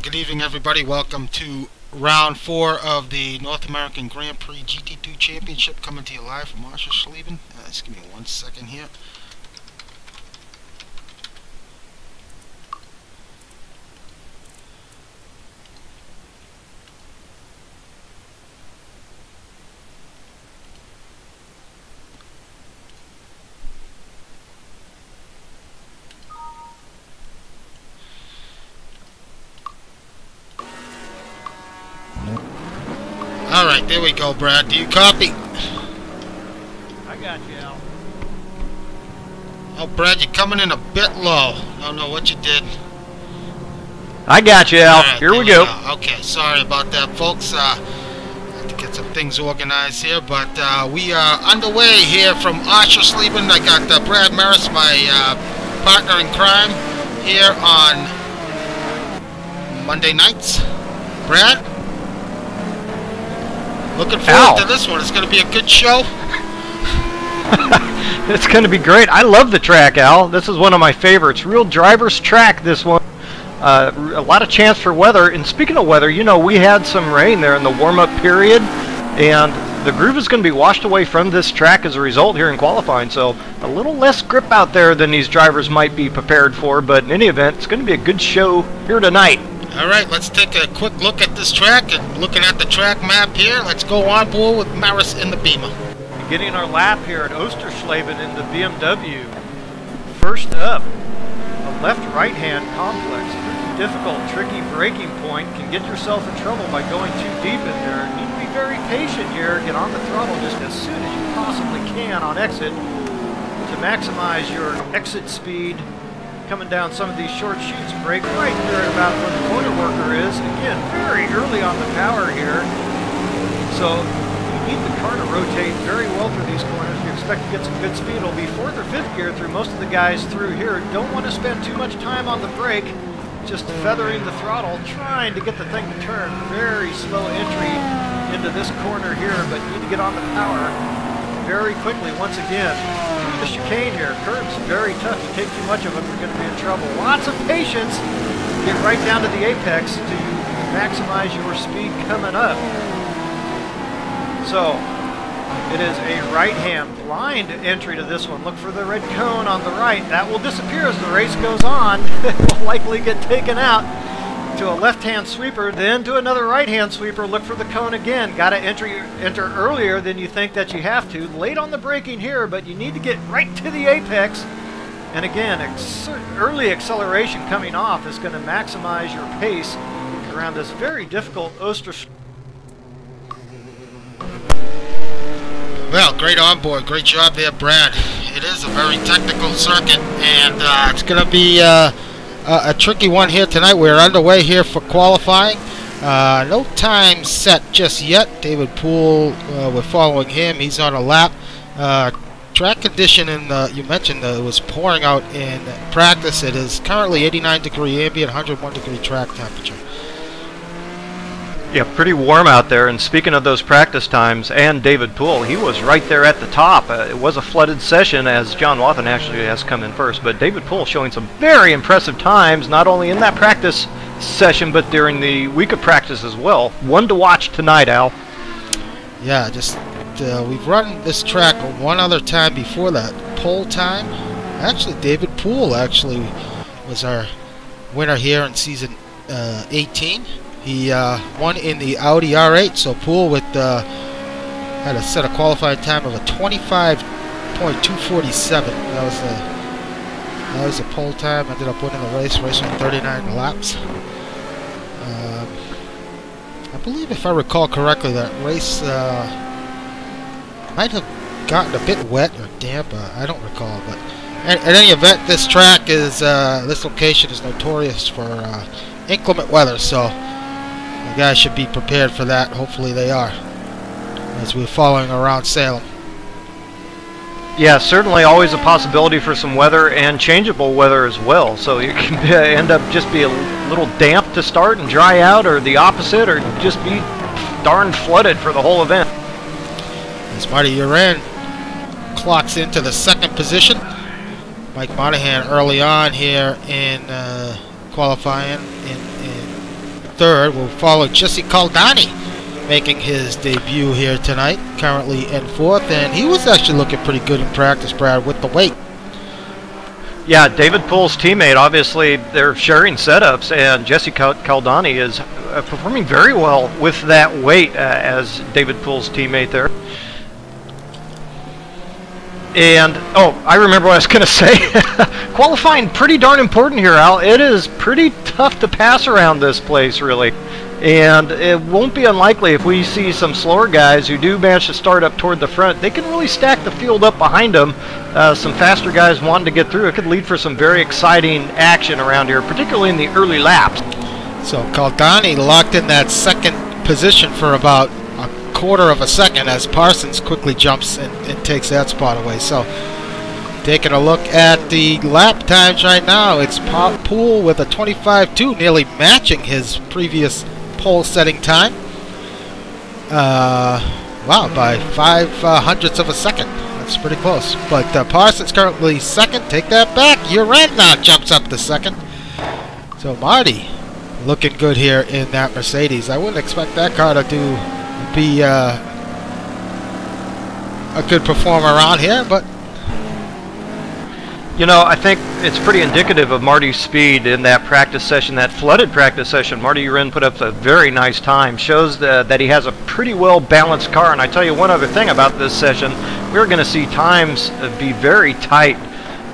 Good evening, everybody. Welcome to round 4 of the North American Grand Prix GT2 Championship, coming to you live from Oschesleben. Just give me 1 second here. Alright, there we go, Brad. Do you copy? I got you, Al. Oh, Brad, you're coming in a bit low. I don't know what you did. I got you, Al. Right, here we go. Okay, sorry about that, folks. I have to get some things organized here, but we are underway here from Oschesleben. I got Brad Maris, my partner in crime, here on Monday nights. Brad? Looking forward to this one. It's going to be a good show. It's going to be great. I love the track, Al. This is one of my favorites. Real driver's track, this one. A lot of chance for weather. And speaking of weather, you know, we had some rain there in the warm-up period. And the groove is going to be washed away from this track as a result here in qualifying. So a little less grip out there than these drivers might be prepared for. But in any event, it's going to be a good show here tonight. Alright, let's take a quick look at this track, and looking at the track map here, let's go on board with Maris in the Beamer. Beginning our lap here at Oschesleben in the BMW. First up, a left-right-hand complex. Pretty difficult, tricky braking point. Can get yourself in trouble by going too deep in there. Need to be very patient here. Get on the throttle just as soon as you possibly can on exit to maximize your exit speed. Coming down some of these short chutes, brake right there at about where the corner worker is. Again, very early on the power here. So you need the car to rotate very well through these corners. If you expect to get some good speed, it'll be 4th or 5th gear through most of the guys through here. Don't want to spend too much time on the brake, just feathering the throttle, trying to get the thing to turn. Very slow entry into this corner here, but need to get on the power very quickly once again. The chicane here, curbs very tough. You take too much of them, you're going to be in trouble. Lots of patience. Get right down to the apex to maximize your speed coming up. So it is a right-hand blind entry to this one. Look for the red cone on the right. That will disappear as the race goes on. It will likely get taken out to a left-hand sweeper, then to another right-hand sweeper. Look for the cone again. Got to enter earlier than you think that you have to. Late on the braking here, but you need to get right to the apex. And again, early acceleration coming off is going to maximize your pace around this very difficult Osterschleife. Well, great onboard. Great job there, Brad. It is a very technical circuit, and it's going to be a tricky one here tonight. We're underway here for qualifying. No time set just yet. David Poel, we're following him. He's on a lap. Track condition, you mentioned it was pouring out in practice. It is currently 89-degree ambient, 101-degree track temperature. Yeah, pretty warm out there. And speaking of those practice times, and David Poel, he was right there at the top. It was a flooded session, as John Wathan actually has come in first. But David Poel showing some very impressive times, not only in that practice session, but during the week of practice as well. One to watch tonight, Al. Yeah, just we've run this track one other time before that. Pole time. Actually, David Poel actually was our winner here in season 18. He won in the Audi R8, so Poel with had a set a qualifying time of a 25.247. That was a pole time. Ended up winning the race on 39 laps. I believe, if I recall correctly, that race might have gotten a bit wet or damp. I don't recall, but at any event, this track is this location is notorious for inclement weather, so the guys should be prepared for that. Hopefully they are, as we're following around Salem. Yeah, certainly always a possibility for some weather and changeable weather as well. So you can end up just be a little damp to start and dry out, or the opposite, or just be darn flooded for the whole event. As Marty Uran clocks into the 2nd position. Mike Monahan early on here in qualifying in third. We'll follow Jesse Caldani making his debut here tonight, currently in fourth, and he was actually looking pretty good in practice, Brad, with the weight. Yeah, David Poel's teammate, obviously they're sharing setups, and Jesse Caldani is performing very well with that weight as David Poel's teammate there. And, oh, I remember what I was going to say. Qualifying pretty darn important here, Al. It is pretty tough to pass around this place, really. And it won't be unlikely if we see some slower guys who do manage to start up toward the front. They can really stack the field up behind them. Some faster guys wanting to get through. It could lead for some very exciting action around here, particularly in the early laps. So Caldani locked in that second position for about a quarter of a second as Parsons quickly jumps and takes that spot away. So taking a look at the lap times right now, it's Poel with a 25.2, nearly matching his previous pole setting time. Wow, by 5/100ths of a second. That's pretty close. But Parsons currently second. Take that back. Uren now jumps up to second. So Marty looking good here in that Mercedes. I wouldn't expect that car to be a good performer around here, but you know, I think it's pretty indicative of Marty's speed in that practice session, that flooded practice session. Marty Uren put up a very nice time. Shows that he has a pretty well-balanced car. And I tell you one other thing about this session. We're going to see times be very tight.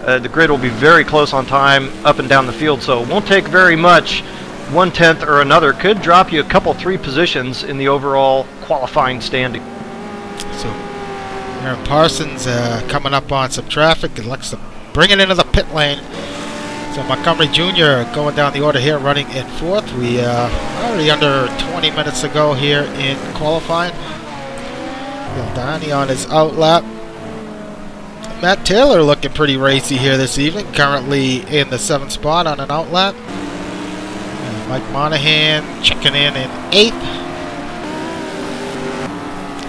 The grid will be very close on time up and down the field. So it won't take very much. 1/10 or another could drop you a couple, 3 positions in the overall qualifying standing. So Aaron Parsons coming up on some traffic and looks to bring it into the pit lane. So Montgomery Jr. going down the order here, running in fourth. We already under 20 minutes ago here in qualifying. Caldani on his out lap. Matt Taylor looking pretty racy here this evening, currently in the 7th spot on an out lap. Mike Monahan checking in 8th.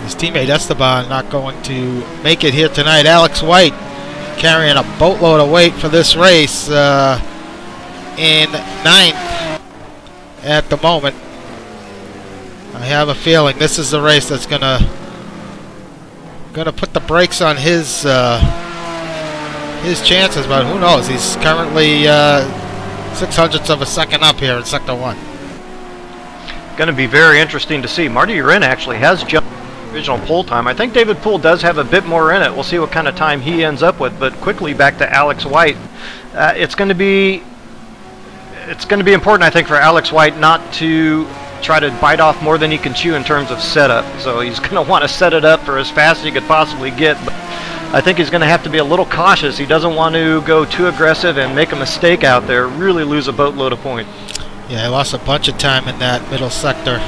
His teammate Esteban not going to make it here tonight. Alex White carrying a boatload of weight for this race in 9th at the moment. I have a feeling this is the race that's gonna put the brakes on his chances, but who knows? He's currently 6/100ths of a second up here in Sector 1. Going to be very interesting to see. Marty Uren actually has jumped original pole time. I think David Poel does have a bit more in it. We'll see what kind of time he ends up with. But quickly back to Alex White. It's going to be important, I think, for Alex White not to try to bite off more than he can chew in terms of setup. So he's going to want to set it up for as fast as he could possibly get. But I think he's going to have to be a little cautious. He doesn't want to go too aggressive and make a mistake out there, really lose a boatload of points. Yeah, he lost a bunch of time in that middle sector.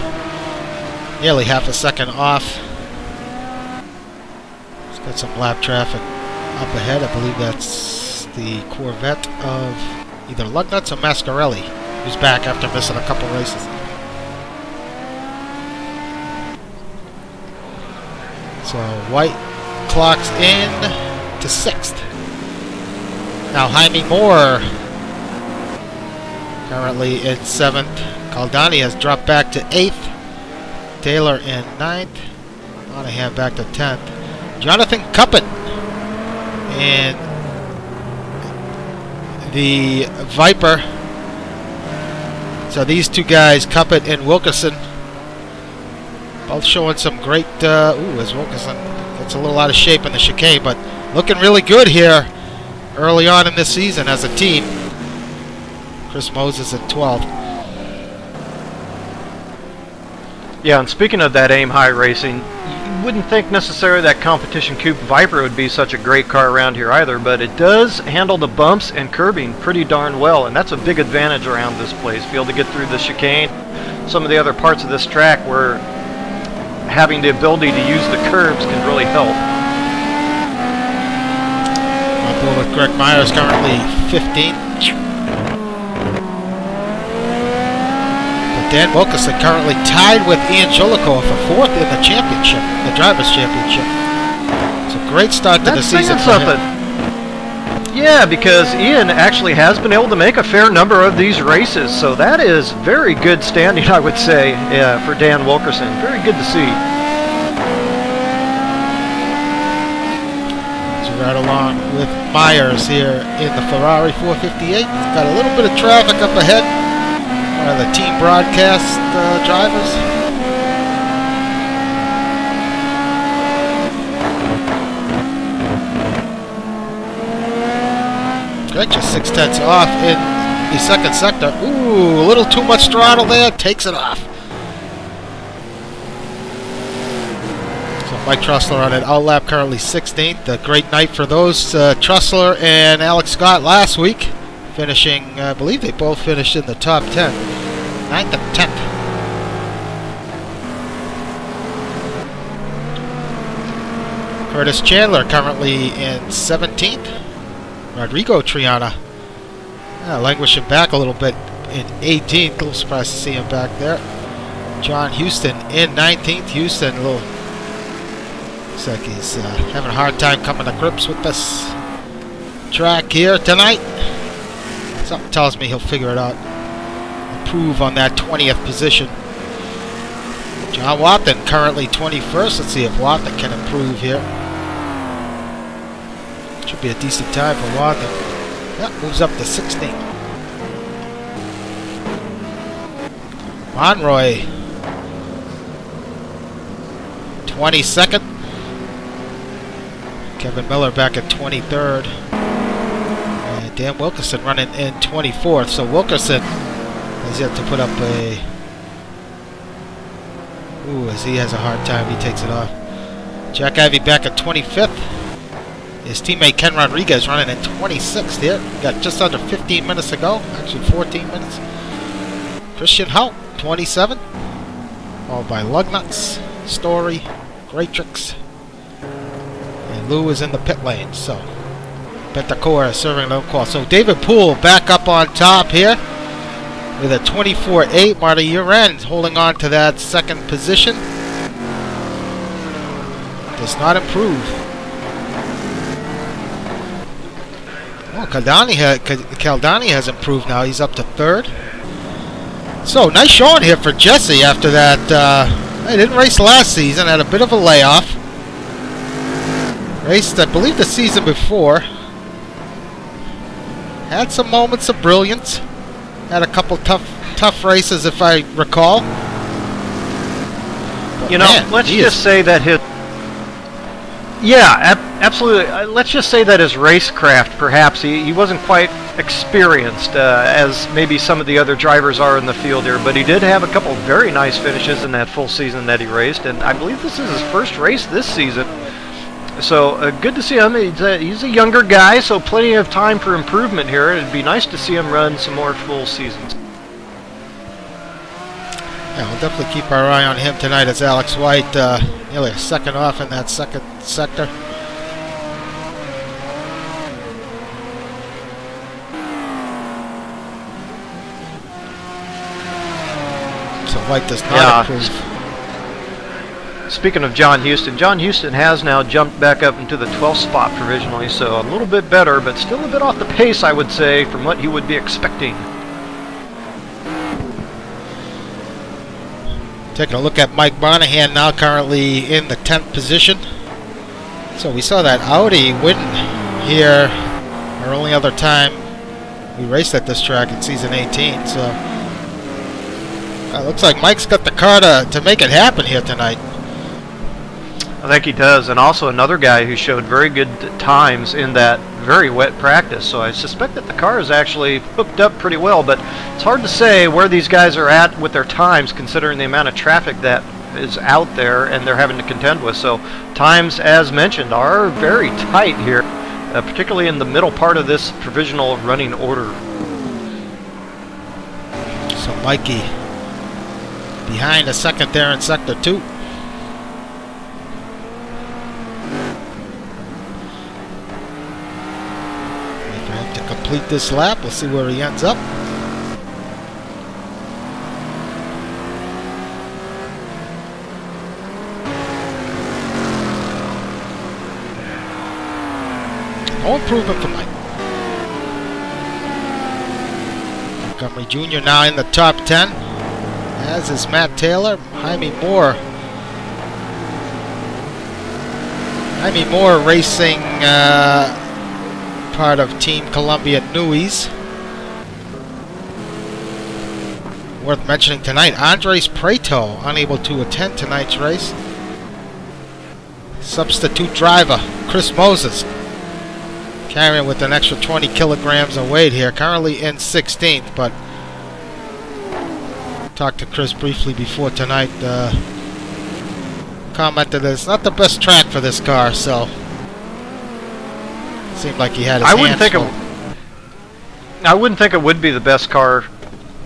Nearly half a second off. He's got some lap traffic up ahead. I believe that's the Corvette of either Lugnuts or Mascarelli, who's back after missing a couple races. So White clocks in to 6th. Now Jaime Moore currently in 7th. Caldani has dropped back to 8th. Taylor in 9th. Monahan back to 10th. Jonathan Cuppet in the Viper. So these two guys, Cuppet and Wilkerson, both showing some great, as Wilkerson gets a little out of shape in the chicane, but looking really good here early on in this season as a team. Chris Moses at 12th. Yeah, and speaking of that aim high racing, you wouldn't think necessarily that Competition Coupe Viper would be such a great car around here either, but it does handle the bumps and curbing pretty darn well, and that's a big advantage around this place. Be able to get through the chicane, some of the other parts of this track where having the ability to use the curbs can really help. I'll go with Greg Myers, currently 15th. But Dan Wilkerson currently tied with Ian Jolicoeur for 4th in the championship, the Drivers' Championship. It's a great start to the season for him. Yeah, because Ian actually has been able to make a fair number of these races, so that is very good standing, I would say, for Dan Wilkerson. Very good to see. So right along with Myers here in the Ferrari 458. Got a little bit of traffic up ahead. One of the team broadcast drivers. Okay, just 6/10 off in the second sector. Ooh, a little too much throttle there. Takes it off. So Mike Trussler on an outlap, currently 16th. A great night for those. Trussler and Alex Scott last week, finishing, I believe they both finished in the top 10. 9th and 10th. Curtis Chandler currently in 17th. Rodrigo Triana languishing back a little bit in 18th. A little surprised to see him back there. John Houston in 19th. Houston, looks like he's having a hard time coming to grips with this track here tonight. Something tells me he'll figure it out. Improve on that 20th position. John Watson currently 21st. Let's see if Watson can improve here. Should be a decent time for Watson. Yeah, moves up to 16th. Monroy, 22nd. Kevin Miller back at 23rd. And Dan Wilkerson running in 24th. So Wilkerson has yet to put up a... Ooh, as he has a hard time, he takes it off. Jack Ivey back at 25th. His teammate Ken Rodriguez running in 26th here. Got just under 15 minutes to go. Actually 14 minutes. Christian Hout, 27th. Followed by Lugnuts, Story, Greatrix. And Lou is in the pit lane. So Bentancur serving no call. So David Poole back up on top here with a 24.8. Marty Uren holding on to that second position. Does not improve. Oh, Caldani has improved now. He's up to 3rd. So, nice showing here for Jesse after that. He didn't race last season. Had a bit of a layoff. Raced, I believe, the season before. Had some moments of brilliance. Had a couple tough races, if I recall. But you know, man, let's just say that his... Yeah, absolutely. Let's just say that his racecraft, perhaps, he wasn't quite experienced as maybe some of the other drivers are in the field here, but he did have a couple very nice finishes in that full season that he raced, and I believe this is his first race this season. So good to see him. He's a younger guy, so plenty of time for improvement here. It'd be nice to see him run some more full seasons. Yeah, we'll definitely keep our eye on him tonight as Alex White nearly a second off in that second sector. So White does not improve. Speaking of John Houston has now jumped back up into the 12th spot provisionally, so a little bit better, but still a bit off the pace, I would say, from what he would be expecting. Taking a look at Mike Monahan now currently in the 10th position. So we saw that Audi win here our only other time we raced at this track in season 18. So looks like Mike's got the car to make it happen here tonight. I think he does, and also another guy who showed very good times in that very wet practice, so I suspect that the car is actually hooked up pretty well, but it's hard to say where these guys are at with their times considering the amount of traffic that is out there and they're having to contend with. So times, as mentioned, are very tight here, particularly in the middle part of this provisional running order. So Mikey behind a second there in sector 2. Complete this lap. We'll see where he ends up. No improvement for Mike. Montgomery Jr. now in the top 10, as is Matt Taylor. Jaime Moore racing, part of Team Columbia Newies. Worth mentioning tonight, Andres Preto unable to attend tonight's race. Substitute driver Chris Moses carrying with an extra 20 kilograms of weight here, currently in 16th, but talked to Chris briefly before tonight. Commented that it's not the best track for this car, so seemed like he had his hands full. I wouldn't think it would be the best car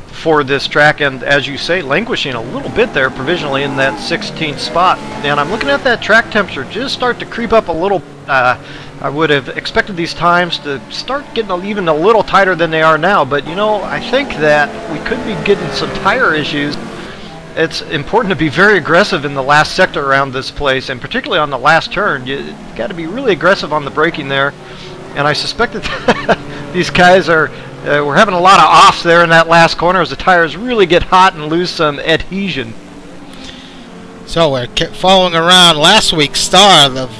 for this track, and as you say, languishing a little bit there provisionally in that 16th spot. And I'm looking at that track temperature just start to creep up a little. I would have expected these times to start getting even a little tighter than they are now, but you know, I think that we could be getting some tire issues. It's important to be very aggressive in the last sector around this place, and particularly on the last turn. You got to be really aggressive on the braking there, and I suspect that these guys are we're having a lot of offs there in that last corner as the tires really get hot and lose some adhesion. So we're following around last week's star of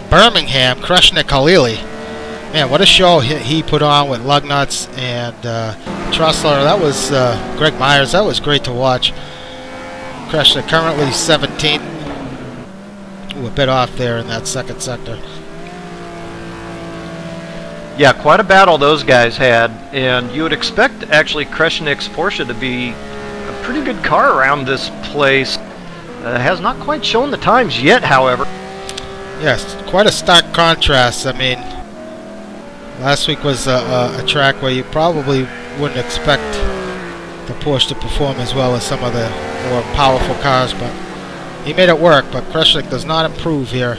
Birmingham, Kreshnik Khalili. Man, what a show he put on with Lugnuts and Trussler. That was Greg Myers. That was great to watch. Kreshnik currently 17th. Ooh, a bit off there in that second sector. Yeah, quite a battle those guys had, and you would expect actually Kreshnik's Porsche to be a pretty good car around this place. Has not quite shown the times yet, however. Yes, quite a stark contrast. I mean, last week was a track where you probably wouldn't expect the Porsche to perform as well as some of the more powerful cars, but he made it work. But Kreshnik does not improve here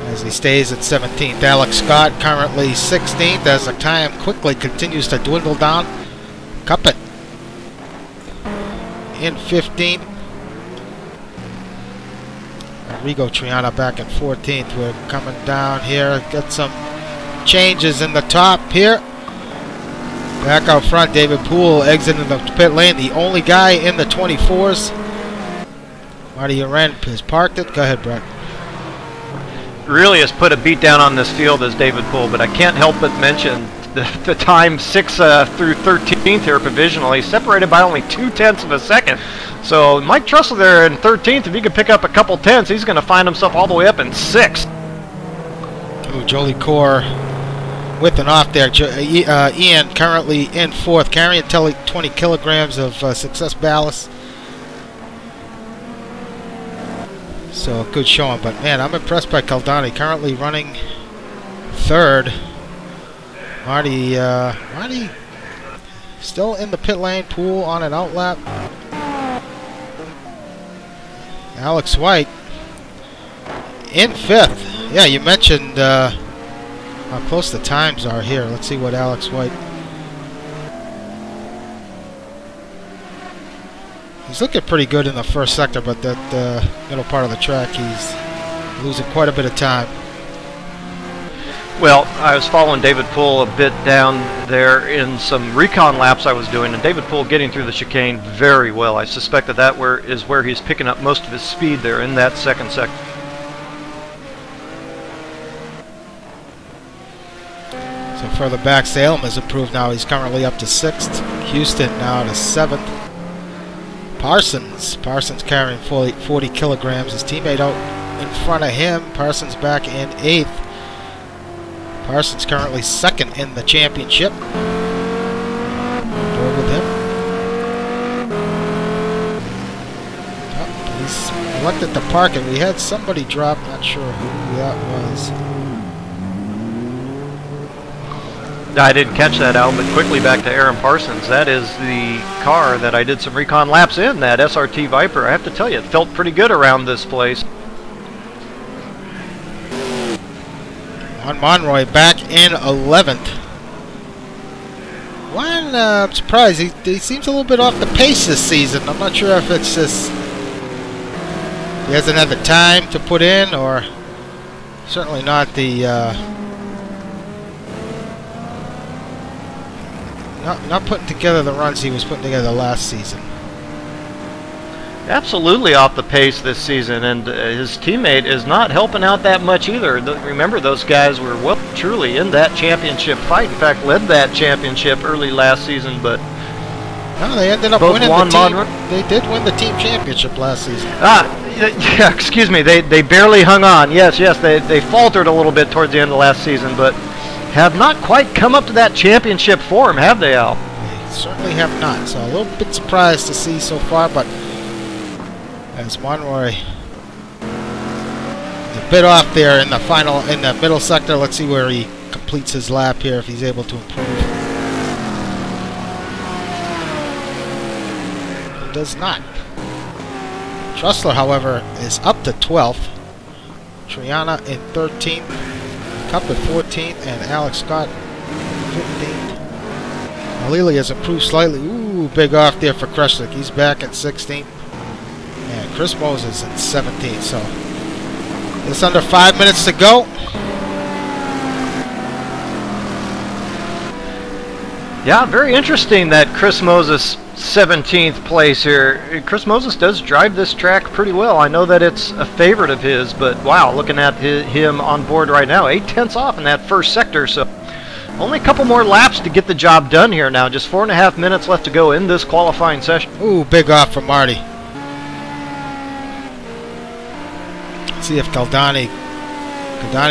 as he stays at 17th. Alex Scott currently 16th as the time quickly continues to dwindle down. Cuppet in 15th. Rigo Triana back in 14th. We're coming down here. Got some changes in the top here. Back out front, David Poel exiting the pit lane. The only guy in the 24s. Marty Uren has parked it. Go ahead, Brett. Really has put a beat down on this field as David Poel, but I can't help but mention the time 6 through 13th here provisionally, separated by only 0.2 of a second. So Mike Trussell there in 13th, if he could pick up a couple tenths, he's going to find himself all the way up in 6th. Ooh, Jolie Core with an off there. Ian currently in 4th, carrying 20 kilograms of success ballast. So good showing, but man, I'm impressed by Caldani, currently running 3rd. Marty still in the pit lane. Pool on an outlap. Alex White in 5th. Yeah, you mentioned how close the times are here. Let's see what Alex White. He's looking pretty good in the first sector, but that middle part of the track, he's losing quite a bit of time. Well, I was following David Poel a bit down there in some recon laps I was doing, and David Poel getting through the chicane very well. I suspect that is where he's picking up most of his speed there in that second sector. So further back, Salem has improved now. He's currently up to 6th. Houston now to 7th. Parsons carrying 40 kilograms. His teammate out in front of him. Parsons back in 8th. Parsons currently 2nd in the championship. Door with him. Oh, he's elected to park it. We had somebody drop. Not sure who that was. I didn't catch that, Al, but quickly back to Aaron Parsons. That is the car that I did some recon laps in, that SRT Viper. I have to tell you, it felt pretty good around this place. Juan Monroy back in 11th. Juan, I'm surprised. He seems a little bit off the pace this season. I'm not sure if it's just he hasn't had the time to put in, or certainly not the not putting together the runs he was putting together last season. Absolutely off the pace this season, and his teammate is not helping out that much either. Remember, those guys were well truly in that championship fight. In fact, led that championship early last season, but no, they ended up winning the team. They did win the team championship last season. Yeah, excuse me. They barely hung on. Yes, they faltered a little bit towards the end of last season, but have not quite come up to that championship form, have they, Al? They certainly have not. So a little bit surprised to see so far, but as Monroy a bit off there in the middle sector. Let's see where he completes his lap here, if he's able to improve. He does not. Trussler, however, is up to 12th. Triana in 13th. Cup at 14th, and Alex Scott 15th. Alili has improved slightly. Ooh, big off there for Kreshlik. He's back at 16th. And Chris Moses in 17th. So just under 5 minutes to go. Yeah, very interesting that Chris Moses 17th place here. Chris Moses does drive this track pretty well. I know that it's a favorite of his, but wow, looking at him on board right now, 8/10 off in that first sector, so only a couple more laps to get the job done here now. Just 4.5 minutes left to go in this qualifying session. Ooh, big off from Marty. Let's see if Caldani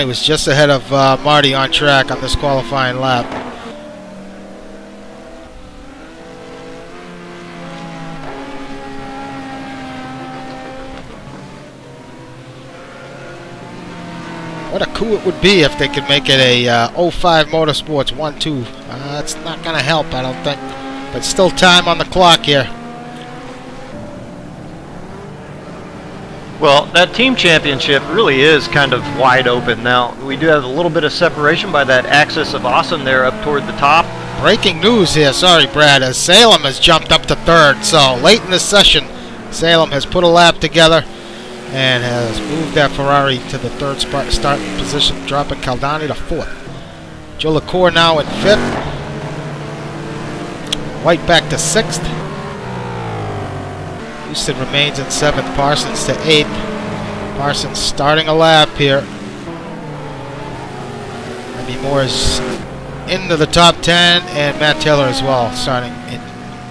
was just ahead of Marty on track on this qualifying lap. What a coup it would be if they could make it a 05 Motorsports 1-2. It's not going to help, I don't think. But still time on the clock here. Well, that team championship really is kind of wide open now. We do have a little bit of separation by that axis of awesome there up toward the top. Breaking news here, sorry Brad, as Salem has jumped up to third. So late in the session, Salem has put a lap together and has moved that Ferrari to the third starting position, dropping Caldani to fourth. Joe LaCour now in fifth. White back to sixth. Houston remains in seventh. Parsons to eighth. Parsons starting a lap here. Remy Moore is into the top 10, and Matt Taylor as well,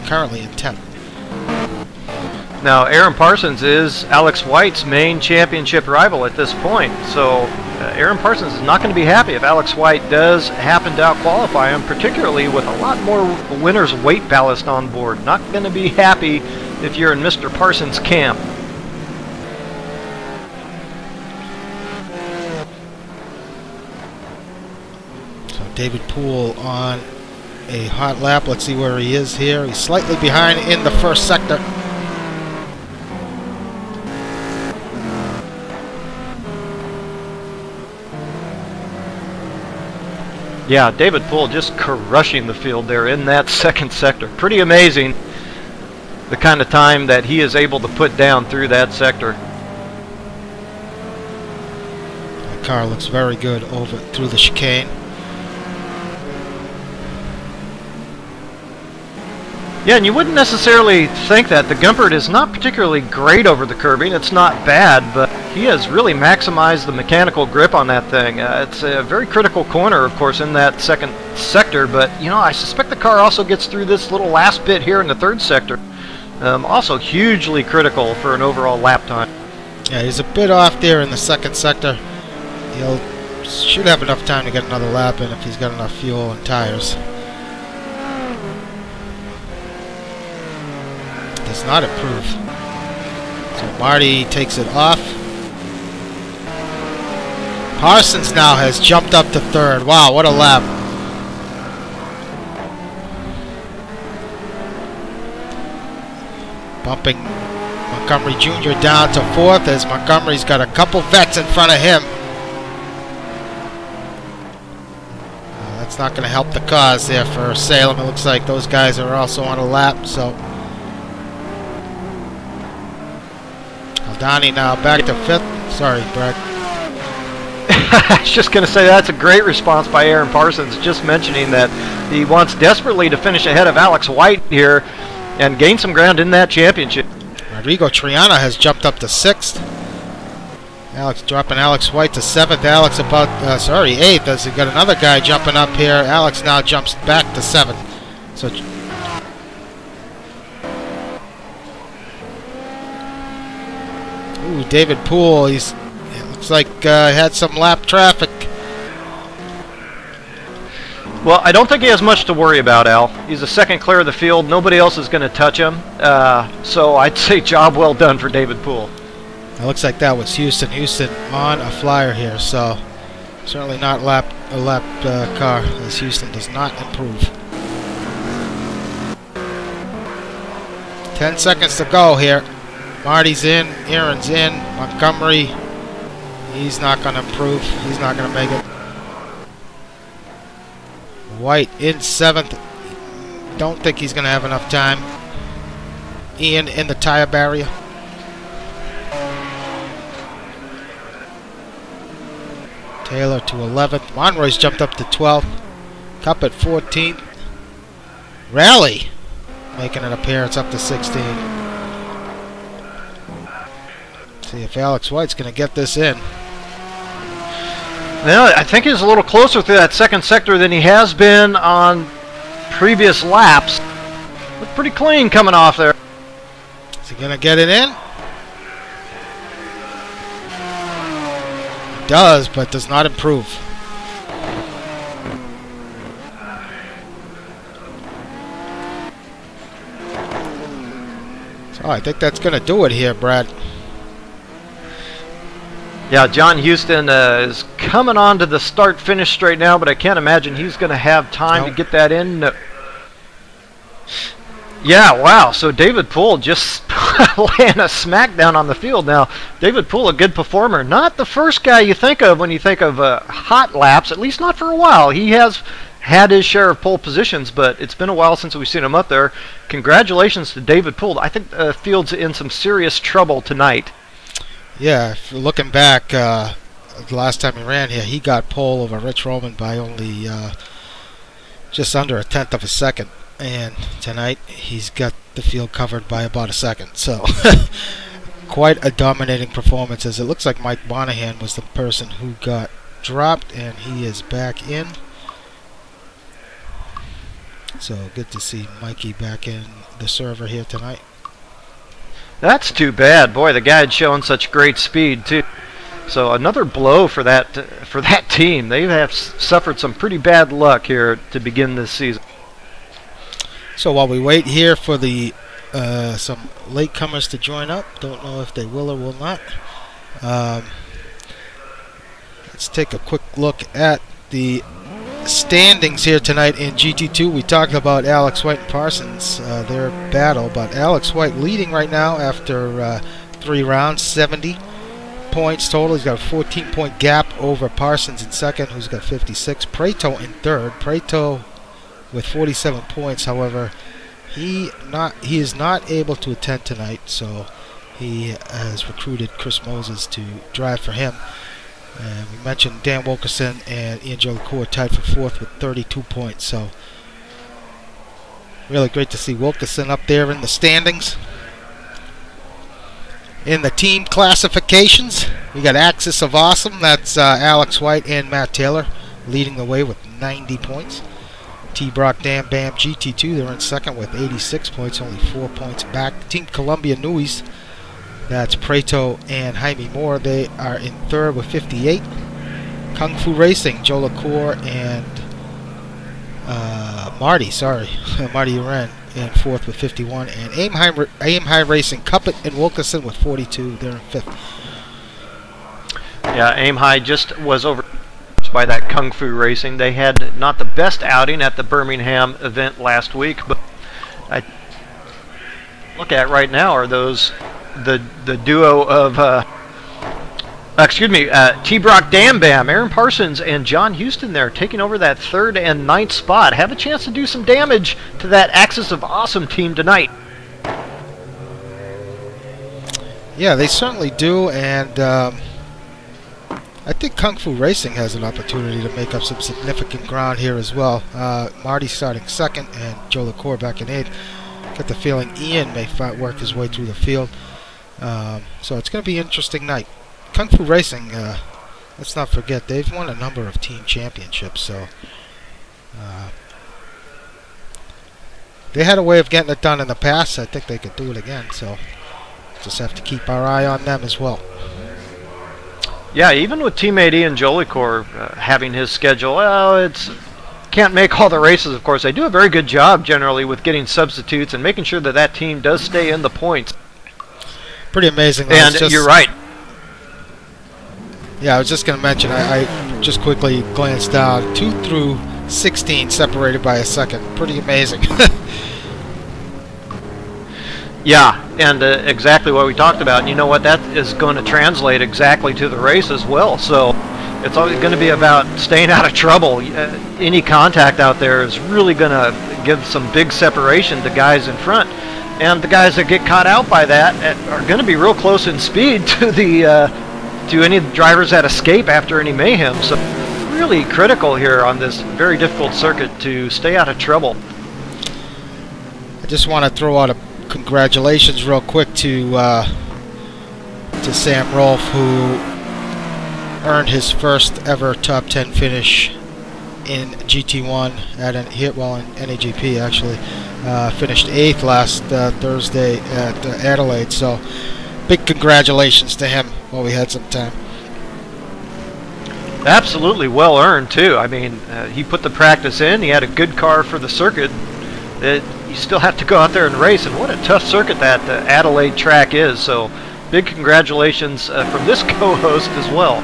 currently in 10th. Now, Aaron Parsons is Alex White's main championship rival at this point, so Aaron Parsons is not going to be happy if Alex White does happen to out-qualify him, particularly with a lot more winner's weight ballast on board. Not going to be happy if you're in Mr. Parsons' camp. So David Poel on a hot lap. Let's see where he is here. He's slightly behind in the first sector. Yeah, David Poel just crushing the field there in that second sector. Pretty amazing the kind of time that he is able to put down through that sector. That car looks very good over through the chicane. Yeah, and you wouldn't necessarily think that. The Gumpert is not particularly great over the curbing. It's not bad, but he has really maximized the mechanical grip on that thing. It's a very critical corner, of course, in that second sector, but, you know, I suspect the car also gets through this little last bit here in the third sector. Also hugely critical for an overall lap time. Yeah, he's a bit off there in the second sector. Should have enough time to get another lap in if he's got enough fuel and tires. Does not improve. So Marty takes it off. Parsons now has jumped up to third. Wow, what a lap. Bumping Montgomery Jr. down to fourth, as Montgomery's got a couple vets in front of him. That's not going to help the cause there for Salem. It looks like those guys are also on a lap, so Donnie now back to fifth. Sorry, Brad. I was just going to say that's a great response by Aaron Parsons, just mentioning that he wants desperately to finish ahead of Alex White here and gain some ground in that championship. Rodrigo Triana has jumped up to 6th. Alex dropping Alex White to 7th. Alex about, 8th, as he got another guy jumping up here. Alex now jumps back to 7th. So, ooh, David Poel, it looks like had some lap traffic. Well, I don't think he has much to worry about, Al. He's a second clear of the field. Nobody else is going to touch him. So I'd say job well done for David Poel. It looks like that was Houston. Houston on a flyer here, so certainly not a lap car, as Houston does not improve. 10 seconds to go here. Marty's in, Aaron's in, Montgomery, he's not going to improve. He's not going to make it. White in 7th. Don't think he's going to have enough time. Ian in the tire barrier. Taylor to 11th. Monroy's jumped up to 12th. Cup at 14th. Rally making an appearance up to 16. See if Alex White's going to get this in. Well, I think he's a little closer through that second sector than he has been on previous laps. Looked pretty clean coming off there. Is he going to get it in? He does, but does not improve. So I think that's going to do it here, Brad. Yeah, John Houston is coming on to the start-finish straight now, but I can't imagine he's going to have time to get that in. No. Yeah, wow. So David Poel just laying a smackdown on the field. Now, David Poel, a good performer. Not the first guy you think of when you think of hot laps, at least not for a while. He has had his share of pole positions, but it's been a while since we've seen him up there. Congratulations to David Poel. I think the field's in some serious trouble tonight. Yeah, if you're looking back, the last time he ran here, he got pole over Rich Roman by only just under 1/10 of a second. And tonight, he's got the field covered by about a second. So, quite a dominating performance, as it looks like Mike Monahan was the person who got dropped, and he is back in. So, good to see Mikey back in the server here tonight. That's too bad. Boy, the guy had shown such great speed, too. So another blow for that team. They have suffered some pretty bad luck here to begin this season. So while we wait here for the some latecomers to join up, don't know if they will or will not. Let's take a quick look at the standings here tonight in GT2. We talked about Alex White and Parsons, their battle, but Alex White leading right now after 3 rounds, 70 points total. He's got a 14-point gap over Parsons in second, who's got 56. Preto in third. Preto with 47 points. However, he is not able to attend tonight, so he has recruited Chris Moses to drive for him. And we mentioned Dan Wilkerson and Ian Jolicoeur tied for 4th with 32 points. So really great to see Wilkerson up there in the standings. In the team classifications, we got Axis of Awesome. That's Alex White and Matt Taylor leading the way with 90 points. T-Brock Dam Bam GT2, they're in second with 86 points, only 4 points back. Team Columbia Newies, that's Preto and Jaime Moore. They are in third with 58. Kung Fu Racing, Joe LaCour and Marty Uren in fourth with 51. And Aim High Racing, Cuppet and Wilkerson with 42. They're in fifth. Yeah, Aim High just was over by that Kung Fu Racing. They had not the best outing at the Birmingham event last week, but I look at right now are those the duo of T-Brock Dam Bam, Aaron Parsons and John Houston there taking over that 3rd and 9th spot. Have a chance to do some damage to that Axis of Awesome team tonight. Yeah, they certainly do, and I think Kung Fu Racing has an opportunity to make up some significant ground here as well. Marty starting second and Joe LaCour back in eighth. Get the feeling Ian may work his way through the field. So it's going to be an interesting night. Kung Fu Racing, let's not forget, they've won a number of team championships. So they had a way of getting it done in the past. I think they could do it again. So just have to keep our eye on them as well. Yeah, even with teammate Ian Jolicoeur having his schedule, well, can't make all the races, of course. They do a very good job generally with getting substitutes and making sure that that team does stay in the points. Pretty amazing. And you're right. Yeah, I was just going to mention, I just quickly glanced down, 2 through 16 separated by a second. Pretty amazing. Yeah, and exactly what we talked about. And you know what? That is going to translate exactly to the race as well. So it's always going to be about staying out of trouble. Any contact out there is really going to give some big separation to guys in front. And the guys that get caught out by that are going to be real close in speed to the to any drivers that escape after any mayhem. So really critical here on this very difficult circuit to stay out of trouble. I just want to throw out a congratulations real quick to Sam Rolfe, who earned his first ever top 10 finish in GT1 at in NAGP actually. Finished 8th last Thursday at Adelaide, so big congratulations to him while we had some time. Absolutely well earned too. I mean, he put the practice in, he had a good car for the circuit. You still have to go out there and race, and what a tough circuit that Adelaide track is. So big congratulations from this co-host as well.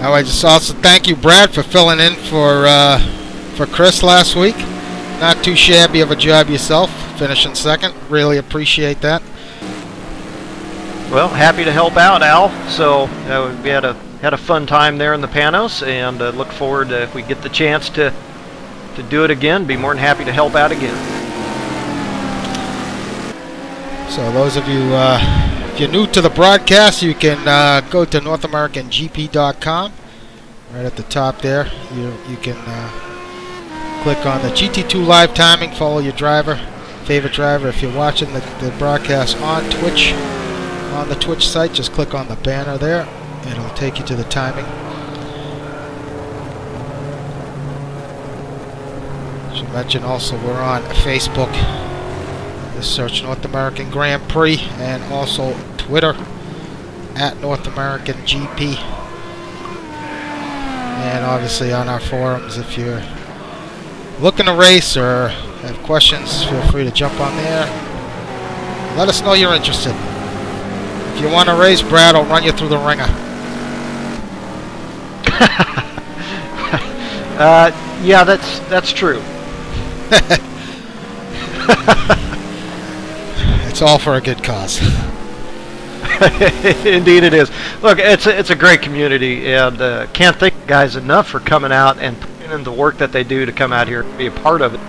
I just also thank you, Brad, for filling in for Chris last week. Not too shabby of a job yourself, finishing second. Really appreciate that. Well, happy to help out, Al. So we had a fun time there in the Panos, and look forward to, if we get the chance to do it again, be more than happy to help out again. So those of you, if you're new to the broadcast, you can go to NorthAmericanGP.com. Right at the top there, you can click on the GT2 live timing, follow your favorite driver. If you're watching the broadcast on Twitch, on the Twitch site, just click on the banner there. It'll take you to the timing. Should mention also we're on Facebook. Just search North American Grand Prix, and also Twitter at North American GP. And obviously on our forums, if you're looking to race or have questions, feel free to jump on there. Let us know you're interested. If you want to race, Brad will run you through the ringer. Yeah, that's true. It's all for a good cause. Indeed it is. Look, it's a great community, and can't thank guys enough for coming out and putting in the work that they do to come out here and be a part of it.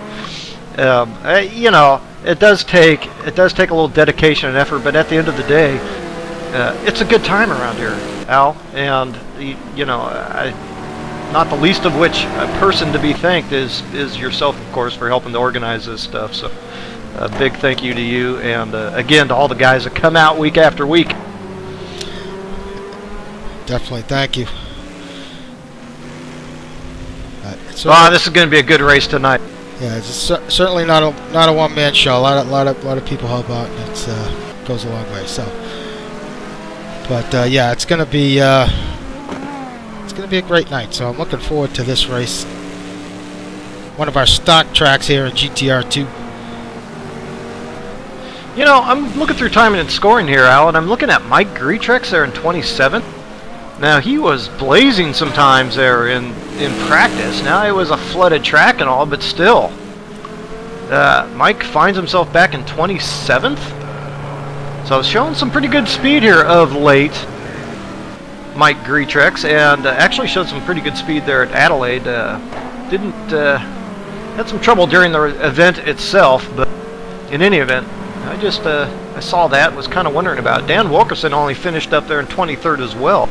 You know, it does take a little dedication and effort, but at the end of the day, it's a good time around here, Al, and you know, not the least of which a person to be thanked is yourself, of course, for helping to organize this stuff. So a big thank you to you, and again to all the guys that come out week after week. Definitely, thank you. This is going to be a good race tonight. Yeah, it's certainly not a one-man show. A lot of people help out, and it goes a long way. So, but yeah, it's going to be a great night. So I'm looking forward to this race. One of our stock tracks here in GTR2. You know, I'm looking through timing and scoring here, Al, and I'm looking at Mike Greetrex there in 27th. Now, he was blazing sometimes there in practice. Now, it was a flooded track and all, but still. Mike finds himself back in 27th. So, showing some pretty good speed here of late, Mike Greetrex, and actually showed some pretty good speed there at Adelaide. Had some trouble during the event itself, but in any event, I just I saw that, was kind of wondering about it. Dan Wilkerson only finished up there in 23rd as well.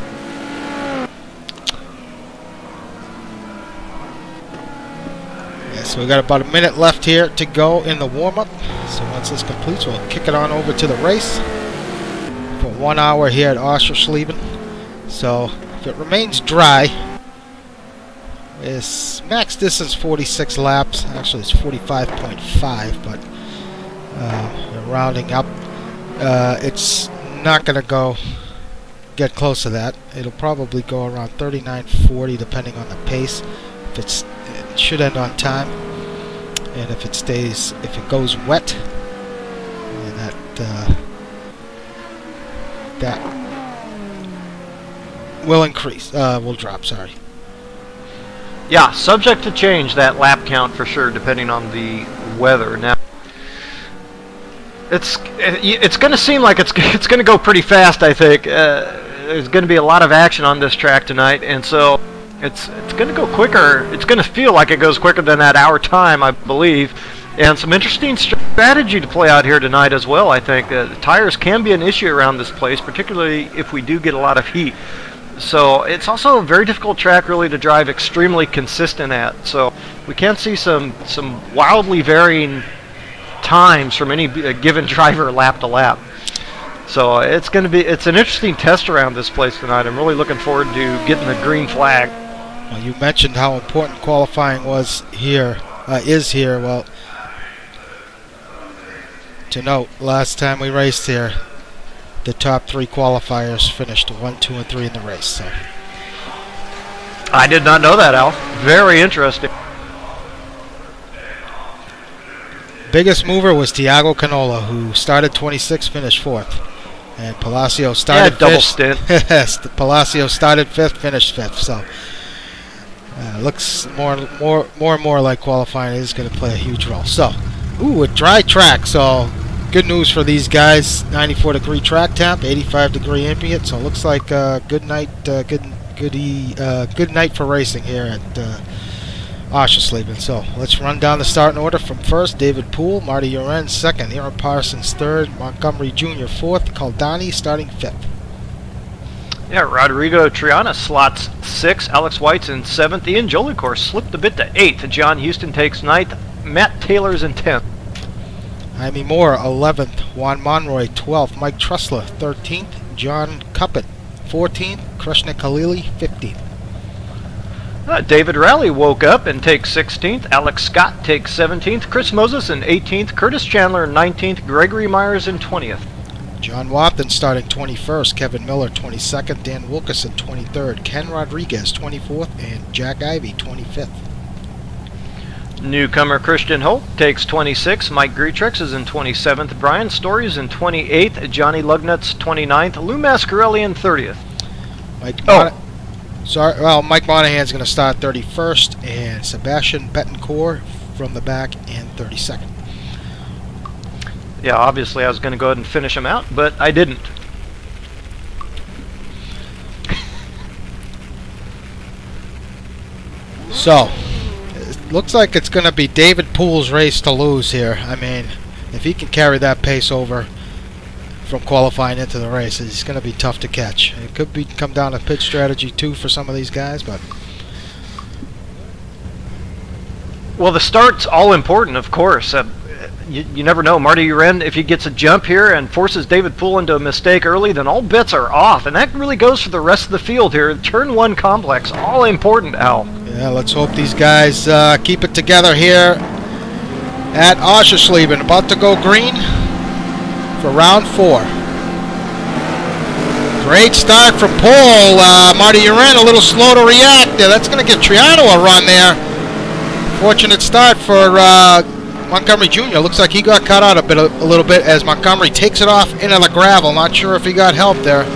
Yeah, so we got about a minute left here to go in the warm-up. So once this completes, we'll kick it on over to the race for 1 hour here at Oschesleben. So if it remains dry, it's max distance 46 laps. Actually, it's 45.5, but we're rounding up. It's not going to get close to that. It'll probably go around 39:40 depending on the pace. It should end on time, and if it goes wet, and that will increase. Will drop. Sorry. Yeah, subject to change, that lap count for sure, depending on the weather. Now, it's going to seem like it's going to go pretty fast. I think there's going to be a lot of action on this track tonight, and so it's going to go quicker. It's going to feel like it goes quicker than that hour time, I believe. And some interesting strategy to play out here tonight as well. I think the tires can be an issue around this place, particularly if we do get a lot of heat. So it's also a very difficult track really to drive extremely consistent at. So we can see some wildly varying times from any given driver lap to lap. So it's an interesting test around this place tonight. I'm really looking forward to getting the green flag. Well, you mentioned how important qualifying is here. Well, to note, last time we raced here, the top 3 qualifiers finished 1, 2, and 3 in the race. So I did not know that, Al. Very interesting. Biggest mover was Tiago Canola, who started 26th, finished 4th. And Palacio started 5th. Double stint. Yes, Palacio started 5th, finished 5th. So looks more and more like qualifying is going to play a huge role. So, a dry track. So good news for these guys. 94-degree track temp, 85-degree ambient. So it looks like a good night. Good night for racing here at Oschesleben. So let's run down the starting order from first. David Poel, Marty Uren second, Aaron Parsons third, Montgomery Jr. fourth, Caldani starting 5th. Yeah, Rodrigo Triana slots 6th, Alex White's in 7th, Ian Jolicoeur slipped a bit to 8th, John Houston takes 9th, Matt Taylor's in 10th. Jaime Moore 11th, Juan Monroy 12th, Mike Trussler 13th, John Cuppett 14th, Krishna Khalili 15th. David Rowley woke up and takes 16th. Alex Scott takes 17th. Chris Moses in 18th. Curtis Chandler in 19th. Gregory Myers in 20th. John Watson starting 21st. Kevin Miller 22nd. Dan Wilkerson 23rd. Ken Rodriguez 24th. And Jack Ivey 25th. Newcomer Christian Holt takes 26th. Mike Greetrex is in 27th. Brian Story is in 28th. Johnny Lugnut's 29th. Lou Mascarelli in 30th. Mike Monahan's going to start 31st, and Sebastian Betancourt from the back in 32nd. Yeah, obviously I was going to go ahead and finish him out, but I didn't. So, it looks like it's going to be David Poel's race to lose here. I mean, if he can carry that pace over from qualifying into the race, it's going to be tough to catch. It could come down to pit strategy too for some of these guys, but well, the start's all important, of course. You never know. Marty Uren, if he gets a jump here and forces David Poel into a mistake early, then all bets are off, and that really goes for the rest of the field here. Turn 1 complex, all important, Al. Yeah, let's hope these guys keep it together here at Oschesleben. About to go green for round 4. Great start from Poel. Marty Uren a little slow to react there. That's going to give Triano a run there. Fortunate start for Montgomery Jr. Looks like he got cut out a little bit as Montgomery takes it off into the gravel. Not sure if he got help there.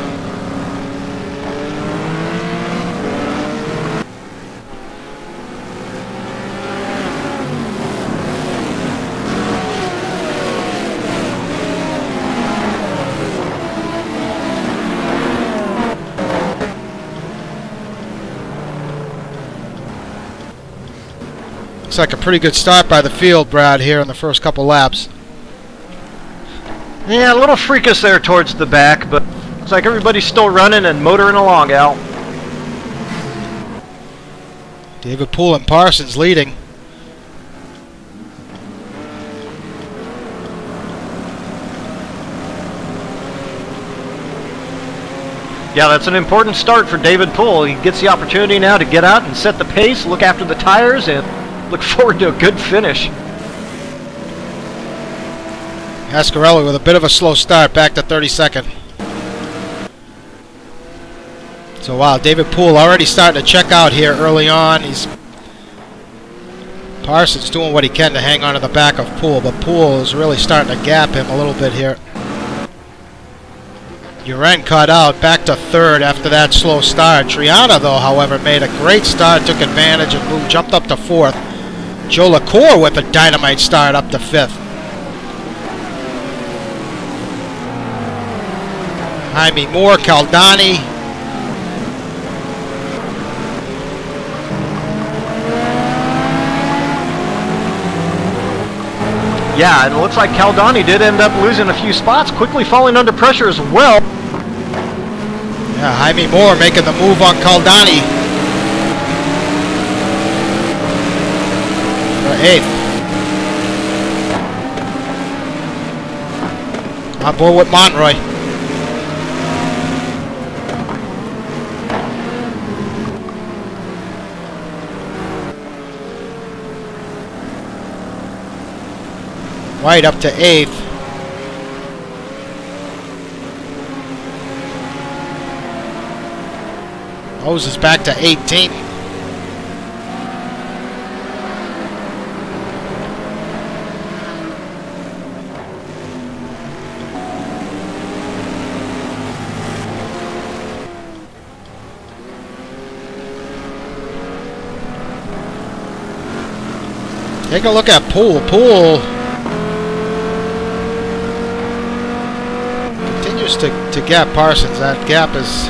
Looks like a pretty good start by the field, Brad, here in the first couple laps. Yeah, a little freakish there towards the back, but looks like everybody's still running and motoring along, Al. David Poel and Parsons leading. Yeah, that's an important start for David Poel. He gets the opportunity now to get out and set the pace, look after the tires, and look forward to a good finish. Ascarelli with a bit of a slow start, back to 32nd. So wow, David Poel already starting to check out here early on. Parsons doing what he can to hang on to the back of Poel, but Poel is really starting to gap him a little bit here. Uren cut out, back to third after that slow start. Triana, though, however, made a great start, took advantage and moved, jumped up to fourth. Joe LaCour with a dynamite start up to fifth. Jaime Moore, Caldani. Yeah, and it looks like Caldani did end up losing a few spots, quickly falling under pressure as well. Yeah, Jaime Moore making the move on Caldani. For eighth. On board with Monroy. White up to 8th. Hose is back to 18th. Take a look at Poel. Poel to gap Parsons. That gap is